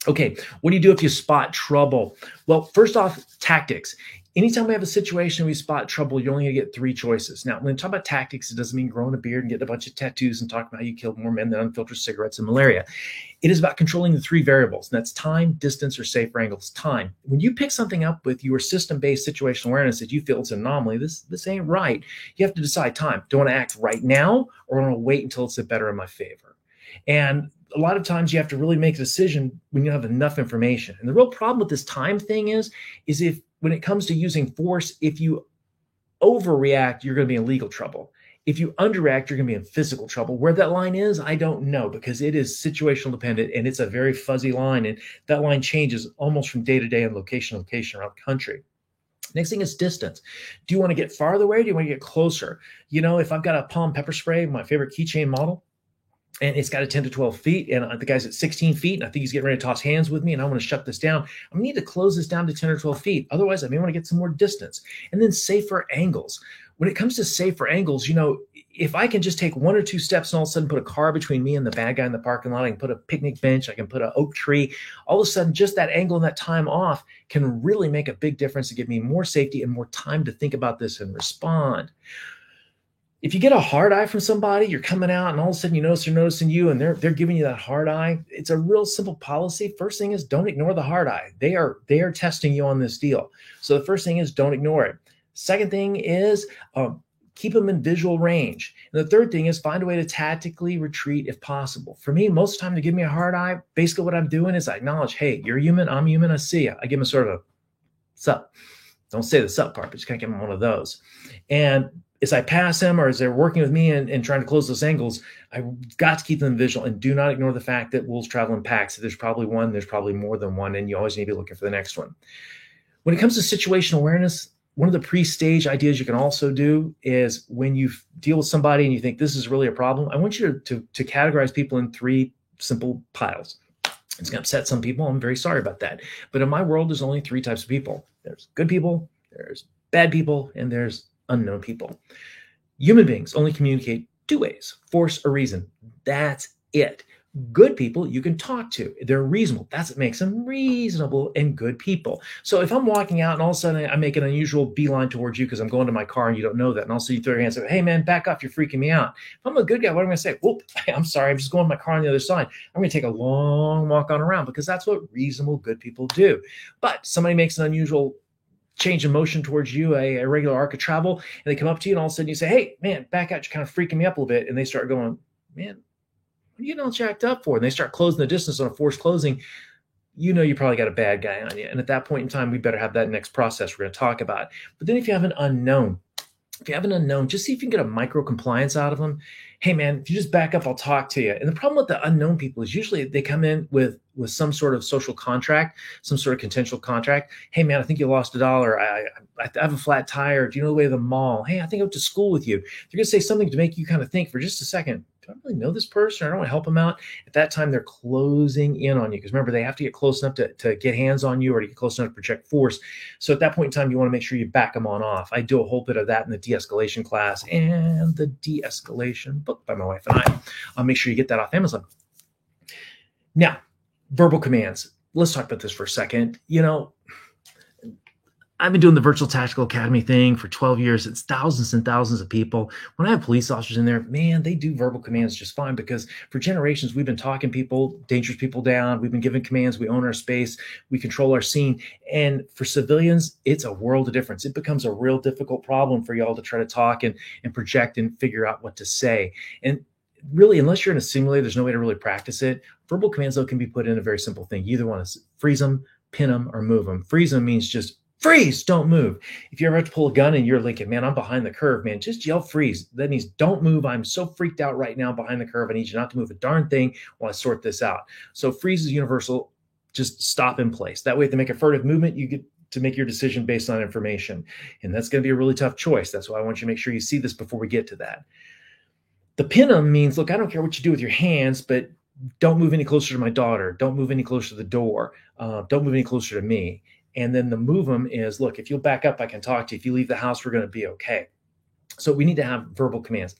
Okay, what do you do if you spot trouble? Well, first off, tactics. Anytime we have a situation we spot trouble, you're only going to get 3 choices. Now, when we talk about tactics, it doesn't mean growing a beard and getting a bunch of tattoos and talking about how you killed more men than unfiltered cigarettes and malaria. It is about controlling the 3 variables, and that's time, distance, or safer angles. Time. When you pick something up with your system-based situational awareness that you feel it's an anomaly, this ain't right, you have to decide time. Do I want to act right now, or do I want to wait until it's better in my favor? And a lot of times you have to really make a decision when you have enough information. And the real problem with this time thing is if when it comes to using force, if you overreact, you're going to be in legal trouble. If you underreact, you're going to be in physical trouble. Where that line is, I don't know, because it is situational dependent and it's a very fuzzy line. And that line changes almost from day to day and location to location around the country. Next thing is distance. Do you want to get farther away? Or do you want to get closer? If I've got a Palm pepper spray, my favorite keychain model, and it's got a 10 to 12 feet, and the guy's at 16 feet, and I think he's getting ready to toss hands with me, and I want to shut this down. I'm going to need to close this down to 10 or 12 feet. Otherwise, I may want to get some more distance. And then safer angles. When it comes to safer angles, if I can just take 1 or 2 steps and all of a sudden put a car between me and the bad guy in the parking lot, I can put a picnic bench, I can put an oak tree, all of a sudden just that angle and that time off can really make a big difference to give me more safety and more time to think about this and respond. If you get a hard eye from somebody, you're coming out and all of a sudden you notice they're noticing you and they're giving you that hard eye. It's a real simple policy. First thing is don't ignore the hard eye. They are testing you on this deal. So the first thing is don't ignore it. Second thing is keep them in visual range. And the third thing is find a way to tactically retreat if possible. For me, most of the time to give me a hard eye, basically what I'm doing is I acknowledge, hey, you're human, I'm human, I see you. I give them a sort of a sup. Don't say the sup part, but just kind of give them one of those. And as I pass them or as they're working with me and trying to close those angles, I've got to keep them visual and do not ignore the fact that wolves travel in packs. If there's probably one, there's probably more than one, and you always need to be looking for the next one. When it comes to situational awareness, one of the pre-stage ideas you can also do is when you deal with somebody and you think this is really a problem, I want you to categorize people in 3 simple piles. It's going to upset some people. I'm very sorry about that. But in my world, there's only 3 types of people. There's good people, there's bad people, and there's unknown people. Human beings only communicate 2 ways, force or reason. That's it. Good people you can talk to. They're reasonable. That's what makes them reasonable and good people. So if I'm walking out and all of a sudden I make an unusual beeline towards you because I'm going to my car and you don't know that, and also you throw your hands up, hey man, back off, you're freaking me out. If I'm a good guy, what am I going to say? Whoop, I'm sorry, I'm just going to my car on the other side. I'm going to take a long walk on around because that's what reasonable good people do. But somebody makes an unusual change in motion towards you, a regular arc of travel, and they come up to you and all of a sudden you say, hey, man, back out, you're kind of freaking me up a little bit. And they start going, man, what are you all jacked up for? And they start closing the distance on a forced closing. You probably got a bad guy on you. And at that point in time, we better have that next process we're going to talk about. But then if you have an unknown, just see if you can get a micro compliance out of them. Hey, man, if you just back up, I'll talk to you. And the problem with the unknown people is usually they come in with with some sort of social contract, some sort of consensual contract. Hey man, I think you lost $1. I have a flat tire. Do you know the way to the mall? Hey, I think I went to school with you. They're going to say something to make you kind of think for just a second, do I really know this person? I don't want to help them out. At that time, they're closing in on you, because remember, they have to get close enough to get hands on you or to get close enough to project force. So at that point in time, you want to make sure you back them on off. I do a whole bit of that in the de-escalation class and the de-escalation book by my wife and I. I'll make sure you get that off Amazon. Now, verbal commands. Let's talk about this for a second. I've been doing the Virtual Tactical Academy thing for 12 years. It's thousands and thousands of people. When I have police officers in there, man, they do verbal commands just fine, because for generations, we've been talking people, dangerous people down. We've been giving commands. We own our space. We control our scene. And for civilians, it's a world of difference. It becomes a real difficult problem for y'all to try to talk and project and figure out what to say. And really, unless you're in a simulator, there's no way to really practice it. Verbal commands, though, can be put in a very simple thing. You either want to freeze them, pin them, or move them. Freeze them means just freeze, don't move. If you ever have to pull a gun and you're like, man, I'm behind the curve, man, just yell freeze. That means don't move. I'm so freaked out right now behind the curve. I need you not to move a darn thing while I sort this out. So freeze is universal. Just stop in place. That way, if they make a furtive movement, you get to make your decision based on information. And that's going to be a really tough choice. That's why I want you to make sure you see this before we get to that. The pin them means, look, I don't care what you do with your hands, but don't move any closer to my daughter. Don't move any closer to the door. Don't move any closer to me. And then the move them is, look, if you'll back up, I can talk to you. If you leave the house, we're going to be okay. So we need to have verbal commands.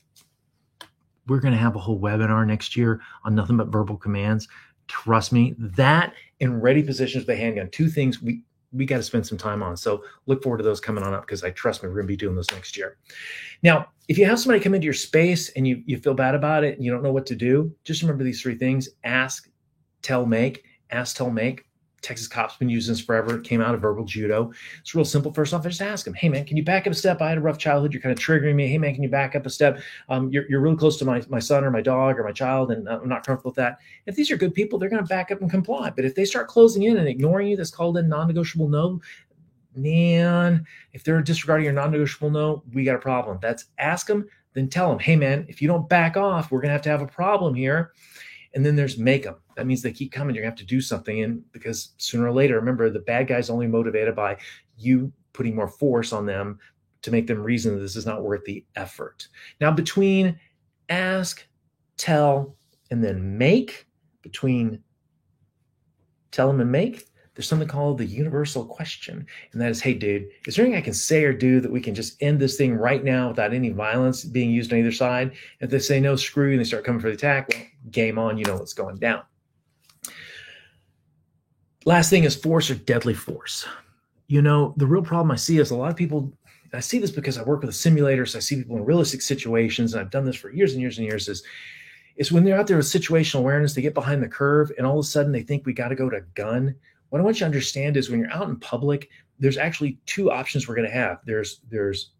We're going to have a whole webinar next year on nothing but verbal commands. Trust me, that and ready positions with a handgun, two things we got to spend some time on. So look forward to those coming on up, because I trust me, we're going to be doing those next year. Now, if you have somebody come into your space and you feel bad about it and you don't know what to do, just remember these three things: ask, tell, make. Ask, tell, make. Texas cops been using this forever. It came out of verbal judo. It's real simple. First off, just ask them, hey man, can you back up a step? I had a rough childhood. You're kind of triggering me. Hey man, can you back up a step? You're really close to my son or my dog or my child, and I'm not comfortable with that. If these are good people, they're going to back up and comply. But if they start closing in and ignoring you, that's called a non-negotiable no. Man, if they're disregarding your non-negotiable no, we got a problem. That's ask them, then tell them, hey man, if you don't back off, we're going to have a problem here. And then there's make them. That means they keep coming. You're going to have to do something. And because sooner or later, remember, the bad guy's only motivated by you putting more force on them to make them reason that this is not worth the effort. Now, between ask, tell, and then make, between tell them and make, there's something called the universal question. And that is, hey, dude, is there anything I can say or do that we can just end this thing right now without any violence being used on either side? If they say no, screw you, and they start coming for the attack, well, game on, you know what's going down. Last thing is force or deadly force. The real problem I see is a lot of people, I see this because I work with simulators, I see people in realistic situations, and I've done this for years and years and years, is when they're out there with situational awareness, they get behind the curve, and all of a sudden they think we got to go to gun. What I want you to understand is when you're out in public, there's actually two options we're going to have. There's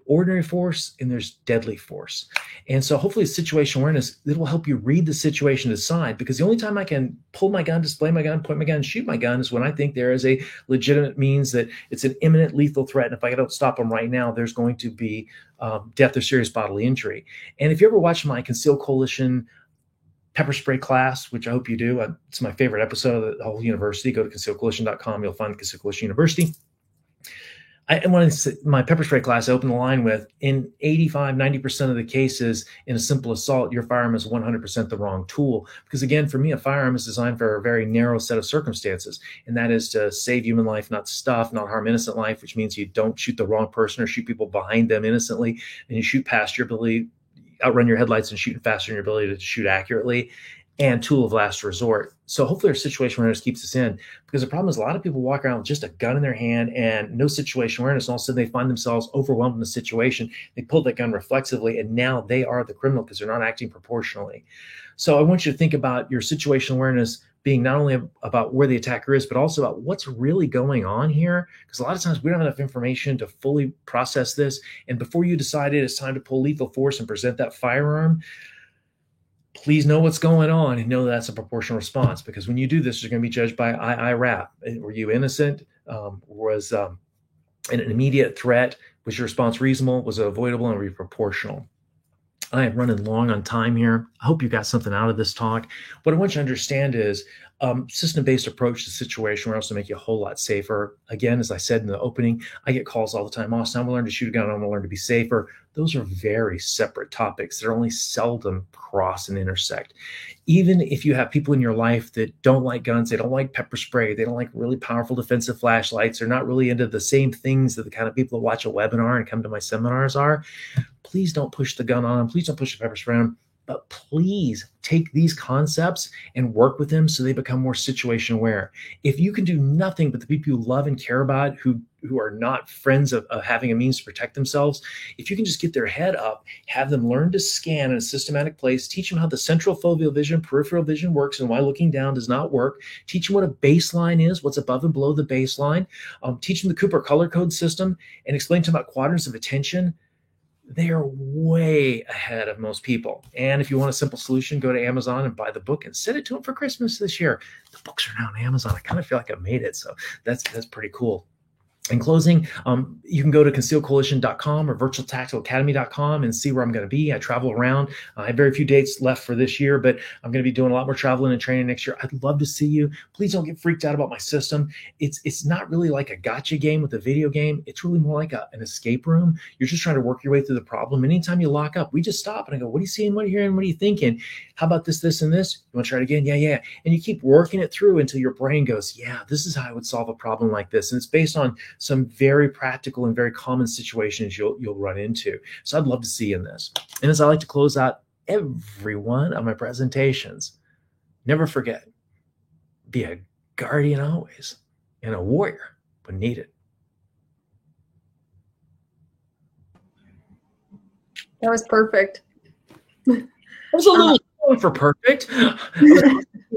ordinary force and there's deadly force. And so hopefully situational awareness, it will help you read the situation to decide, because the only time I can pull my gun, display my gun, point my gun, and shoot my gun is when I think there is a legitimate means that it's an imminent lethal threat. And if I don't stop them right now, there's going to be death or serious bodily injury. And if you ever watch my Conceal Coalition pepper spray class, which I hope you do. It's my favorite episode of the whole university. Go to concealcoalition.com. You'll find Conceal Coalition University. My pepper spray class, I open the line with, in 85, 90% of the cases in a simple assault, your firearm is 100% the wrong tool. Because again, for me, a firearm is designed for a very narrow set of circumstances. And that is to save human life, not stuff, not harm innocent life, which means you don't shoot the wrong person or shoot people behind them innocently. And you shoot past your ability, outrun your headlights and shoot faster than your ability to shoot accurately, and tool of last resort. So hopefully our situation awareness keeps us in, because the problem is a lot of people walk around with just a gun in their hand and no situation awareness. And all of a sudden they find themselves overwhelmed in the situation. They pull that gun reflexively, and now they are the criminal because they're not acting proportionally. So I want you to think about your situation awareness being not only about where the attacker is, but also about what's really going on here. Because a lot of times we don't have enough information to fully process this. And before you decided it's time to pull lethal force and present that firearm, please know what's going on and know that's a proportional response. Because when you do this, you're going to be judged by IRAP. Were you innocent? Was an immediate threat? Was your response reasonable? Was it avoidable? And were you proportional? I am running long on time here. I hope you got something out of this talk. What I want you to understand is system-based approach to the situation will also make you a whole lot safer. Again, as I said in the opening, I get calls all the time. Austin, I want to learn to shoot a gun. I want to learn to be safer. Those are very separate topics that are only seldom cross and intersect. Even if you have people in your life that don't like guns, they don't like pepper spray, they don't like really powerful defensive flashlights, they're not really into the same things that the kind of people that watch a webinar and come to my seminars are, please don't push the gun on them. Please don't push the pepper spray on them. But please take these concepts and work with them so they become more situation aware. If you can do nothing but the people you love and care about who are not friends of having a means to protect themselves, if you can just get their head up, have them learn to scan in a systematic place, teach them how the central foveal vision, peripheral vision works and why looking down does not work, teach them what a baseline is, what's above and below the baseline, teach them the Cooper color code system, and explain to them about quadrants of attention, they are way ahead of most people. And if you want a simple solution, go to Amazon and buy the book and send it to them for Christmas this year. The books are now on Amazon. I kind of feel like I made it. So that's pretty cool. In closing, you can go to concealcoalition.com or virtualtacticalacademy.com and see where I'm going to be. I travel around. I have very few dates left for this year, but I'm going to be doing a lot more traveling and training next year. I'd love to see you. Please don't get freaked out about my system. It's not really like a gotcha game with a video game. It's really more like an escape room. You're just trying to work your way through the problem. Anytime you lock up, we just stop and I go, what are you seeing? What are you hearing? What are you thinking? How about this, this, and this? You want to try it again? Yeah. And you keep working it through until your brain goes, yeah, this is how I would solve a problem like this. And it's based on some very practical and very common situations you'll run into. So I'd love to see you in this. And as I like to close out every one of my presentations, never forget, be a guardian always and a warrior when needed. That was perfect. It was a little long for perfect.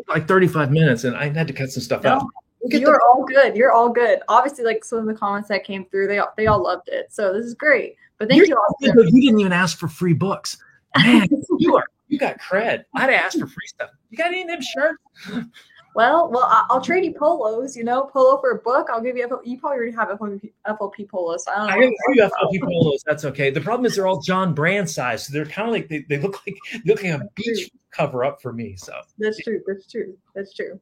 Like 35 minutes and I had to cut some stuff out. You're all good. You're all good. Obviously, like some of the comments that came through, they all loved it. So this is great. But thank you all. You didn't even ask for free books. Man, you got cred. I'd ask for free stuff. You got any of them shirts? Well, I'll trade you polos. Polo for a book. I'll give you. You probably already have FLP polos. So I don't know. I have FLP polos. That's okay. The problem is they're all John Brand size, so they're kind of like they look like a beach cover up for me. So that's true.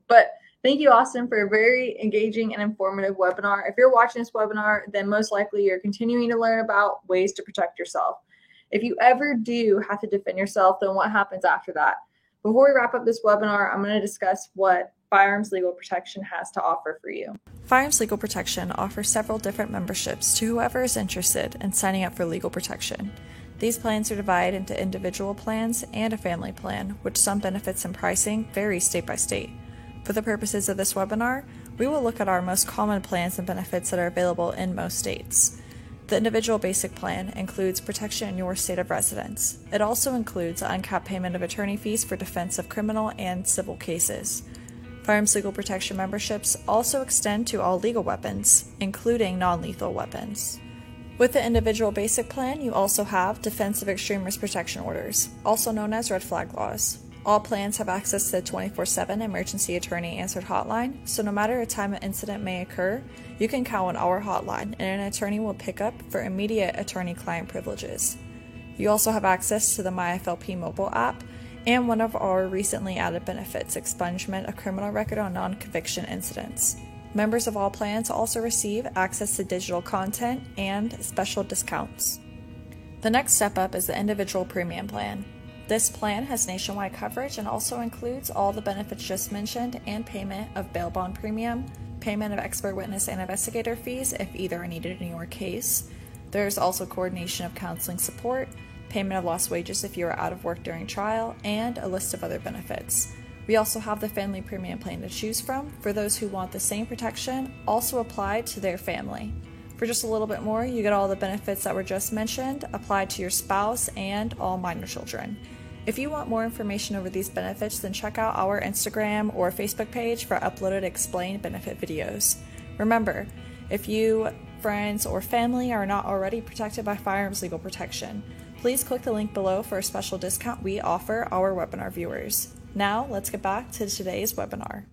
But thank you, Austin, for a very engaging and informative webinar. If you're watching this webinar, then most likely you're continuing to learn about ways to protect yourself. If you ever do have to defend yourself, then what happens after that? Before we wrap up this webinar, I'm going to discuss what Firearms Legal Protection has to offer for you. Firearms Legal Protection offers several different memberships to whoever is interested in signing up for legal protection. These plans are divided into individual plans and a family plan, which some benefits and pricing vary state by state. For the purposes of this webinar, we will look at our most common plans and benefits that are available in most states. The individual basic plan includes protection in your state of residence. It also includes uncapped payment of attorney fees for defense of criminal and civil cases. Firearms Legal Protection memberships also extend to all legal weapons, including non-lethal weapons. With the individual basic plan, you also have Defense of Extreme Risk Protection Orders, also known as red flag laws. All plans have access to the 24/7 emergency attorney answered hotline, so no matter a time an incident may occur, you can count on our hotline and an attorney will pick up for immediate attorney-client privileges. You also have access to the MyFLP mobile app and one of our recently added benefits, expungement of criminal record on non-conviction incidents. Members of all plans also receive access to digital content and special discounts. The next step up is the individual premium plan. This plan has nationwide coverage and also includes all the benefits just mentioned and payment of bail bond premium, payment of expert witness and investigator fees if either are needed in your case. There's also coordination of counseling support, payment of lost wages if you are out of work during trial, and a list of other benefits. We also have the family premium plan to choose from for those who want the same protection also applied to their family. For just a little bit more, you get all the benefits that were just mentioned applied to your spouse and all minor children. If you want more information over these benefits, then check out our Instagram or Facebook page for uploaded explained benefit videos. Remember, if you, friends, or family are not already protected by Firearms Legal Protection, please click the link below for a special discount we offer our webinar viewers. Now, let's get back to today's webinar.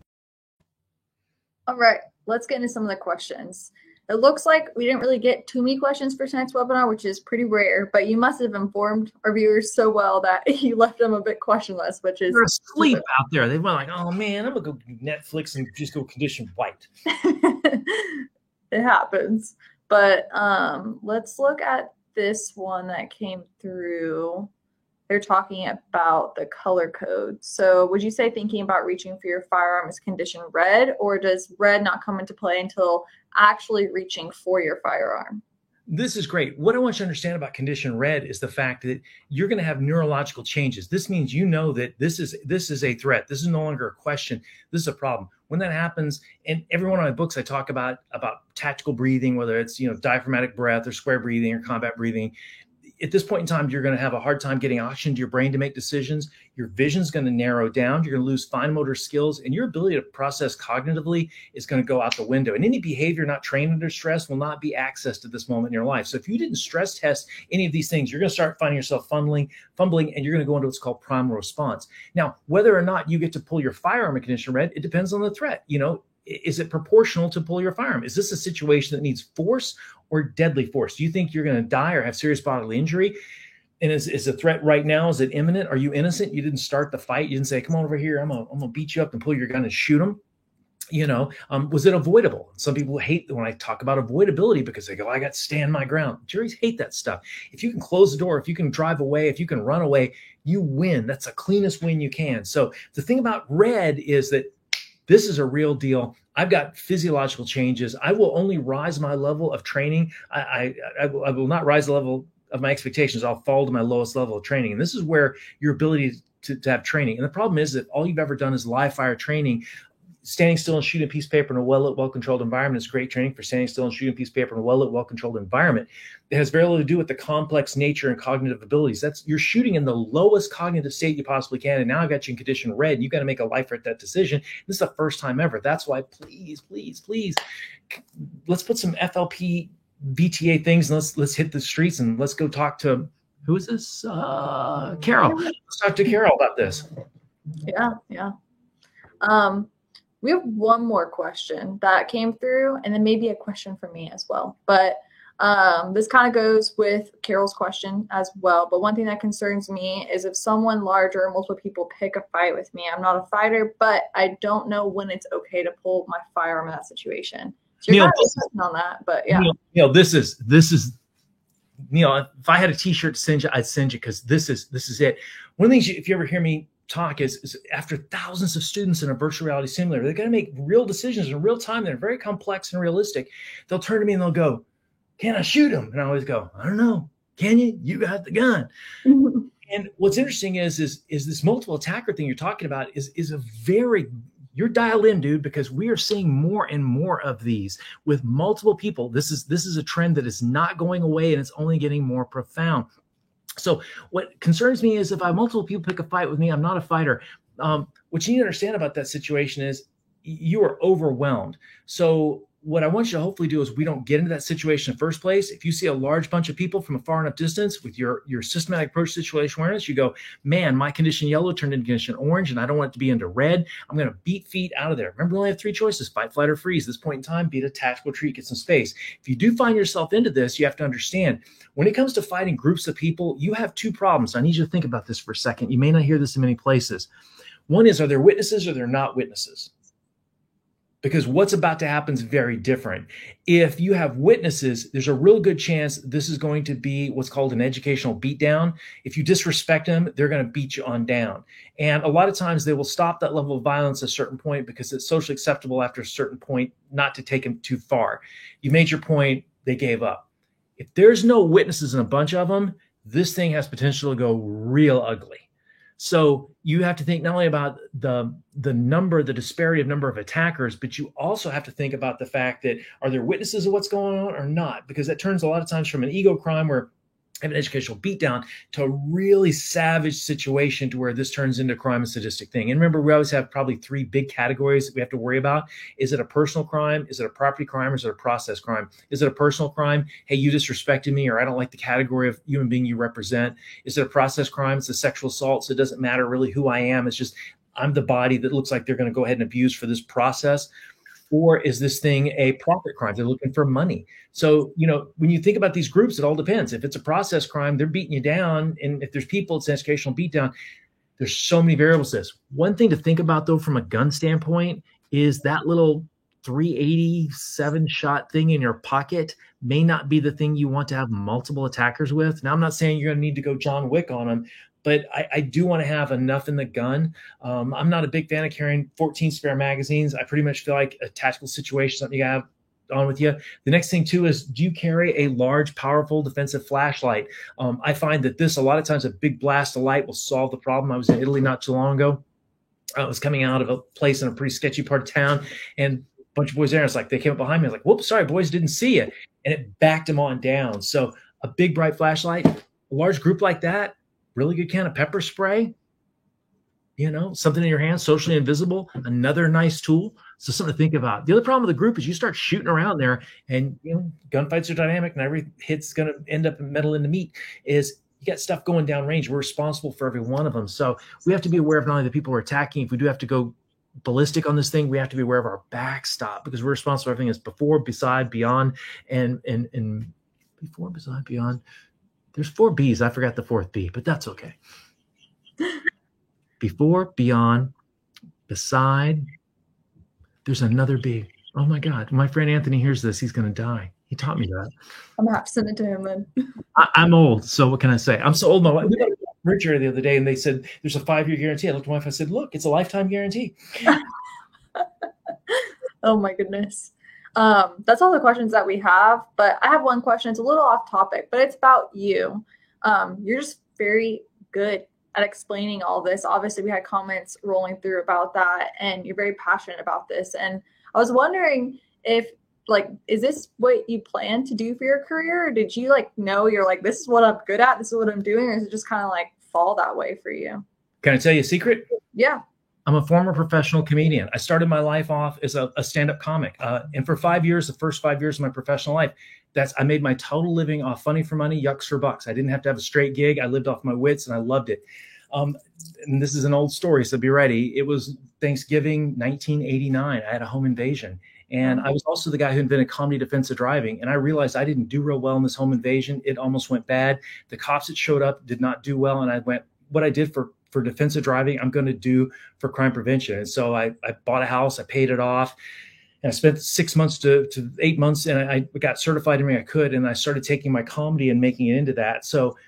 All right, let's get into some of the questions. It looks like we didn't really get too many questions for tonight's webinar, which is pretty rare, but you must have informed our viewers so well that you left them a bit questionless, which is— They're asleep out there. They went like, oh man, I'm gonna go Netflix and just go condition white. It happens. But let's look at this one that came through. They're talking about the color code. So would you say thinking about reaching for your firearm is condition red, or does red not come into play until actually reaching for your firearm? This is great. What I want you to understand about condition red is the fact that you're going to have neurological changes. This means you know that this is a threat. This is no longer a question. This is a problem. When that happens, and every one of my books I talk about tactical breathing, whether it's diaphragmatic breath or square breathing or combat breathing. At this point in time, you're going to have a hard time getting oxygen to your brain to make decisions. Your vision's going to narrow down. You're going to lose fine motor skills, and your ability to process cognitively is going to go out the window. And any behavior not trained under stress will not be accessed at this moment in your life. So if you didn't stress test any of these things, you're going to start finding yourself fumbling, and you're going to go into what's called primal response. Now, whether or not you get to pull your firearm in condition red, it depends on the threat. Is it proportional to pull your firearm? Is this a situation that needs force or deadly force? Do you think you're going to die or have serious bodily injury? And is the threat right now, is it imminent? Are you innocent? You didn't start the fight. You didn't say, come on over here. I'm gonna beat you up and pull your gun and shoot him. Was it avoidable? Some people hate when I talk about avoidability because they go, I got to stand my ground. Juries hate that stuff. If you can close the door, if you can drive away, if you can run away, you win. That's the cleanest win you can. So the thing about red is that this is a real deal. I've got physiological changes. I will only rise my level of training. I will not rise the level of my expectations. I'll fall to my lowest level of training. And this is where your ability to have training. And the problem is that all you've ever done is live fire training. Standing still and shooting a piece of paper in a well-lit, well-controlled environment is great training for standing still and shooting a piece of paper in a well-lit, well-controlled environment. It has very little to do with the complex nature and cognitive abilities. You're shooting in the lowest cognitive state you possibly can. And now I've got you in condition red. You've got to make a life or death decision. This is the first time ever. That's why please, let's put some FLP VTA things and let's hit the streets and let's go talk to, who is this? Carol. Let's talk to Carol about this. Yeah. We have one more question that came through, and then maybe a question for me as well. But this kind of goes with Carol's question as well. But one thing that concerns me is if someone larger or multiple people pick a fight with me. I'm not a fighter, but I don't know when it's okay to pull my firearm in that situation. So you're kind of discussing on that, but yeah. This is if I had a T-shirt to send you, I'd send you because this is it. One of the things, if you ever hear me talk is after thousands of students in a virtual reality simulator, they're going to make real decisions in real time. They're very complex and realistic. They'll turn to me and they'll go, can I shoot him? And I always go, I don't know. Can you? You got the gun. Mm-hmm. And what's interesting is this multiple attacker thing you're talking about is a very, you're dialed in, dude, because we are seeing more and more of these with multiple people. This is a trend that is not going away, and it's only getting more profound. So what concerns me is if I have multiple people pick a fight with me, I'm not a fighter. What you need to understand about that situation is you are overwhelmed. So what I want you to hopefully do is we don't get into that situation in the first place. If you see a large bunch of people from a far enough distance with your systematic approach to situation awareness, you go, man, my condition yellow turned into condition orange, and I don't want it to be into red. I'm going to beat feet out of there. Remember, we only have 3 choices: fight, flight, or freeze. At this point in time, beat a tactical retreat, get some space. If you do find yourself into this, you have to understand when it comes to fighting groups of people, you have 2 problems. I need you to think about this for a second. You may not hear this in many places. One is, are there witnesses or they're not witnesses? Because what's about to happen is very different. If you have witnesses, there's a real good chance this is going to be what's called an educational beatdown. If you disrespect them, they're going to beat you on down. And a lot of times they will stop that level of violence at a certain point because it's socially acceptable after a certain point not to take them too far. You made your point, they gave up. If there's no witnesses and a bunch of them, this thing has potential to go real ugly. So you have to think not only about the disparity of number of attackers, but you also have to think about the fact that are there witnesses of what's going on or not? Because that turns a lot of times from an ego crime where have an educational beatdown to a really savage situation to where this turns into a crime and sadistic thing. And remember, we always have probably 3 big categories that we have to worry about. Is it a personal crime? Is it a property crime? Or is it a process crime? Is it a personal crime? Hey, you disrespected me, or I don't like the category of human being you represent. Is it a process crime? It's a sexual assault. So it doesn't matter really who I am. It's just I'm the body that looks like they're going to go ahead and abuse for this process. Or is this thing a profit crime? They're looking for money. So, when you think about these groups, it all depends. If it's a process crime, they're beating you down. And if there's people, it's an educational beatdown. There's so many variables to this. One thing to think about, though, from a gun standpoint, is that little 387 shot thing in your pocket may not be the thing you want to have multiple attackers with. Now, I'm not saying you're going to need to go John Wick on them, but I do want to have enough in the gun. I'm not a big fan of carrying 14 spare magazines. I pretty much feel like a tactical situation, something you have on with you. The next thing too is, do you carry a large, powerful defensive flashlight? I find that a lot of times a big blast of light will solve the problem. I was in Italy not too long ago. I was coming out of a place in a pretty sketchy part of town, and a bunch of boys there. It's like they came up behind me. I was like, "Whoops, sorry, boys, didn't see you," and it backed them on down. So a big bright flashlight, a large group like that, really good can of pepper spray. Something in your hand, socially invisible, another nice tool. So something to think about. The other problem with the group is you start shooting around there, and gunfights are dynamic, and every hit's going to end up metal in the meat. Is you got stuff going down range. We're responsible for every one of them. So we have to be aware of not only the people we're attacking. If we do have to go ballistic on this thing, we have to be aware of our backstop, because we're responsible for everything that's before, beside, beyond, and before, beside, beyond. There's 4 B's. I forgot the 4th B, but that's okay. Before, beyond, beside. There's another B. Oh my God. My friend Anthony hears this. He's going to die. He taught me that. I'm going to have to send it to him then. I'm old. So what can I say? I'm so old. My wife, we got a Richard the other day, and they said, there's a 5-year guarantee. I looked at my wife. I said, look, it's a lifetime guarantee. Oh my goodness. That's all the questions that we have, but I have one question. It's a little off topic, but it's about you. You're just very good at explaining all this. Obviously, we had comments rolling through about that, and you're very passionate about this. And I was wondering if, is this what you plan to do for your career? Or did you know you're this is what I'm good at, this is what I'm doing, or is it just kind of fall that way for you? Can I tell you a secret? Yeah. I'm a former professional comedian. I started my life off as a stand-up comic. And for 5 years, the first 5 years of my professional life, I made my total living off funny for money, yucks for bucks. I didn't have to have a straight gig. I lived off my wits, and I loved it. And this is an old story, so be ready. It was Thanksgiving 1989. I had a home invasion. And I was also the guy who invented comedy defensive driving. And I realized I didn't do real well in this home invasion. It almost went bad. The cops that showed up did not do well. And I went, what I did for defensive driving, I'm going to do for crime prevention. And so I bought a house, I paid it off, and I spent 6 months to 8 months, and I got certified everything I could. And I started taking my comedy and making it into that. So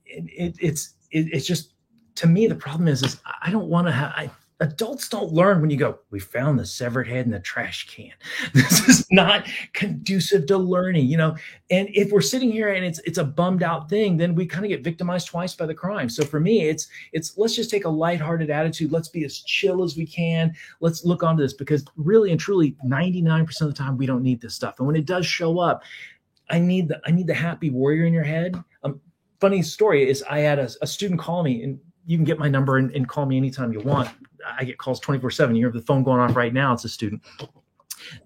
it's just, to me, the problem is I don't want to have, adults don't learn when you go, we found the severed head in the trash can. This is not conducive to learning, And if we're sitting here and it's a bummed out thing, then we kind of get victimized twice by the crime. So for me, it's let's just take a lighthearted attitude. Let's be as chill as we can. Let's look onto this, because really and truly, 99% of the time, we don't need this stuff. And when it does show up, I need the happy warrior in your head. Funny story is, I had a student call me, and you can get my number and call me anytime you want. I get calls 24/7. You have the phone going off right now. It's a student.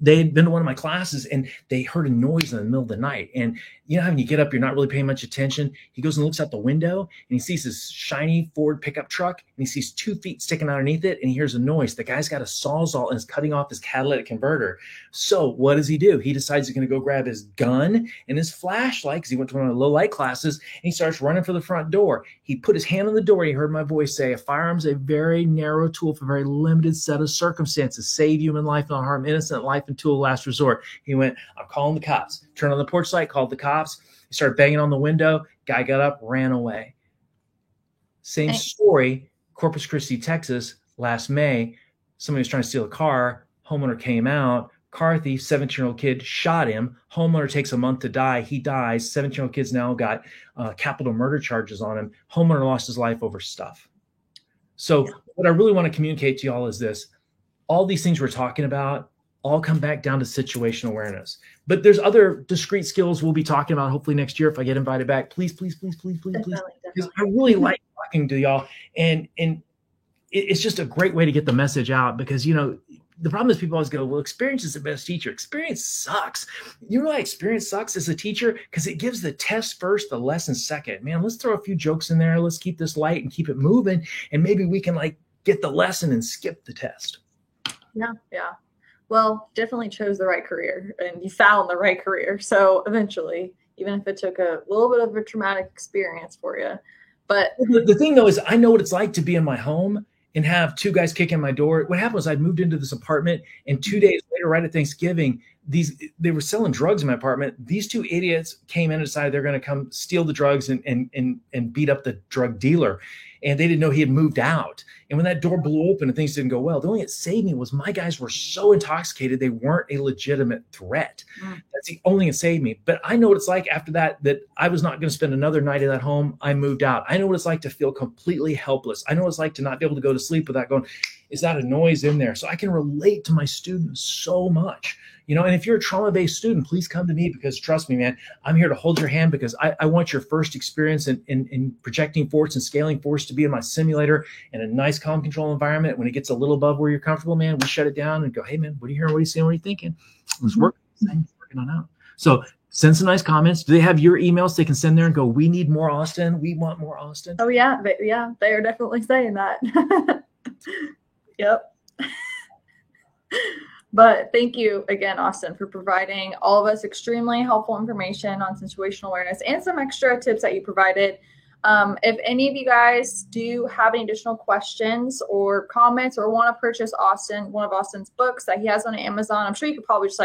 They had been to one of my classes, and they heard a noise in the middle of the night. And when you get up, you're not really paying much attention. He goes and looks out the window, and he sees this shiny Ford pickup truck, and he sees 2 feet sticking out underneath it, and he hears a noise. The guy's got a Sawzall and is cutting off his catalytic converter. So what does he do? He decides he's going to go grab his gun and his flashlight, because he went to one of the low light classes, and he starts running for the front door. He put his hand on the door, and he heard my voice say, a firearm's a very narrow tool for a very limited set of circumstances. Save human life, not harm innocent life, and tool of last resort. He went, I'm calling the cops. Turned on the porch light, called the cops. He started banging on the window. Guy got up, ran away. Same story, Corpus Christi, Texas, last May. Somebody was trying to steal a car. Homeowner came out. Car thief, 17-year-old kid, shot him. Homeowner takes a month to die. He dies. 17-year-old kid's now got capital murder charges on him. Homeowner lost his life over stuff. So what I really want to communicate to y'all is this. All these things we're talking about all come back down to situational awareness. But there's other discrete skills we'll be talking about hopefully next year if I get invited back. Please. Definitely. Because I really like talking to y'all. And it's just a great way to get the message out, because, the problem is people always go, well, experience is the best teacher. Experience sucks. You know why experience sucks as a teacher? Because it gives the test first, the lesson second. Man, let's throw a few jokes in there. Let's keep this light and keep it moving. And maybe we can get the lesson and skip the test. Yeah. Well, definitely chose the right career and you found the right career. So eventually, even if it took a little bit of a traumatic experience for you. But the thing though is I know what it's like to be in my home and have two guys kicking my door. What happened was I'd moved into this apartment, and 2 days later, right at Thanksgiving, they were selling drugs in my apartment. These two idiots came in and decided they're going to come steal the drugs and beat up the drug dealer. And they didn't know he had moved out. And when that door blew open and things didn't go well, the only thing that saved me was my guys were so intoxicated they weren't a legitimate threat. That's the only thing that saved me. But I know what it's like after that I was not going to spend another night in that home. I moved out. I know what it's like to feel completely helpless. I know what it's like to not be able to go to sleep without going, is that a noise in there? So I can relate to my students so much. And if you're a trauma-based student, please come to me, because trust me, man, I'm here to hold your hand, because I want your first experience in projecting force and scaling force to be in my simulator in a nice, calm, control environment. When it gets a little above where you're comfortable, man, we shut it down and go, hey, man, what are you hearing? What are you seeing? What are you thinking? Let's work on out. So send some nice comments. Do they have your emails they can send there and go, we need more Austin. We want more Austin. Oh, yeah. They are definitely saying that. Yep. But thank you again, Austin, for providing all of us extremely helpful information on situational awareness and some extra tips that you provided. If any of you guys do have any additional questions or comments or want to purchase one of Austin's books that he has on Amazon, I'm sure you could probably just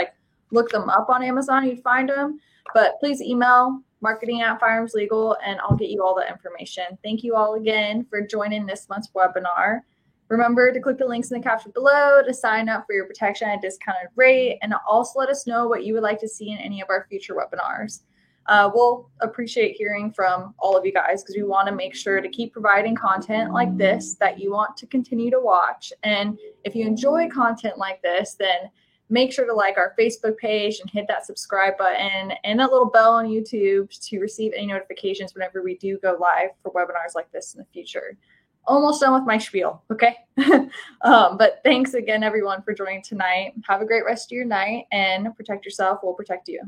look them up on Amazon. You'd find them. But please email marketing@Firearms Legal, and I'll get you all the information. Thank you all again for joining this month's webinar. Remember to click the links in the caption below to sign up for your protection at a discounted rate, and also let us know what you would like to see in any of our future webinars. We'll appreciate hearing from all of you guys, because we want to make sure to keep providing content like this that you want to continue to watch. And if you enjoy content like this, then make sure to like our Facebook page and hit that subscribe button and that little bell on YouTube to receive any notifications whenever we do go live for webinars like this in the future. Almost done with my spiel, okay? But thanks again, everyone, for joining tonight. Have a great rest of your night, and protect yourself. We'll protect you.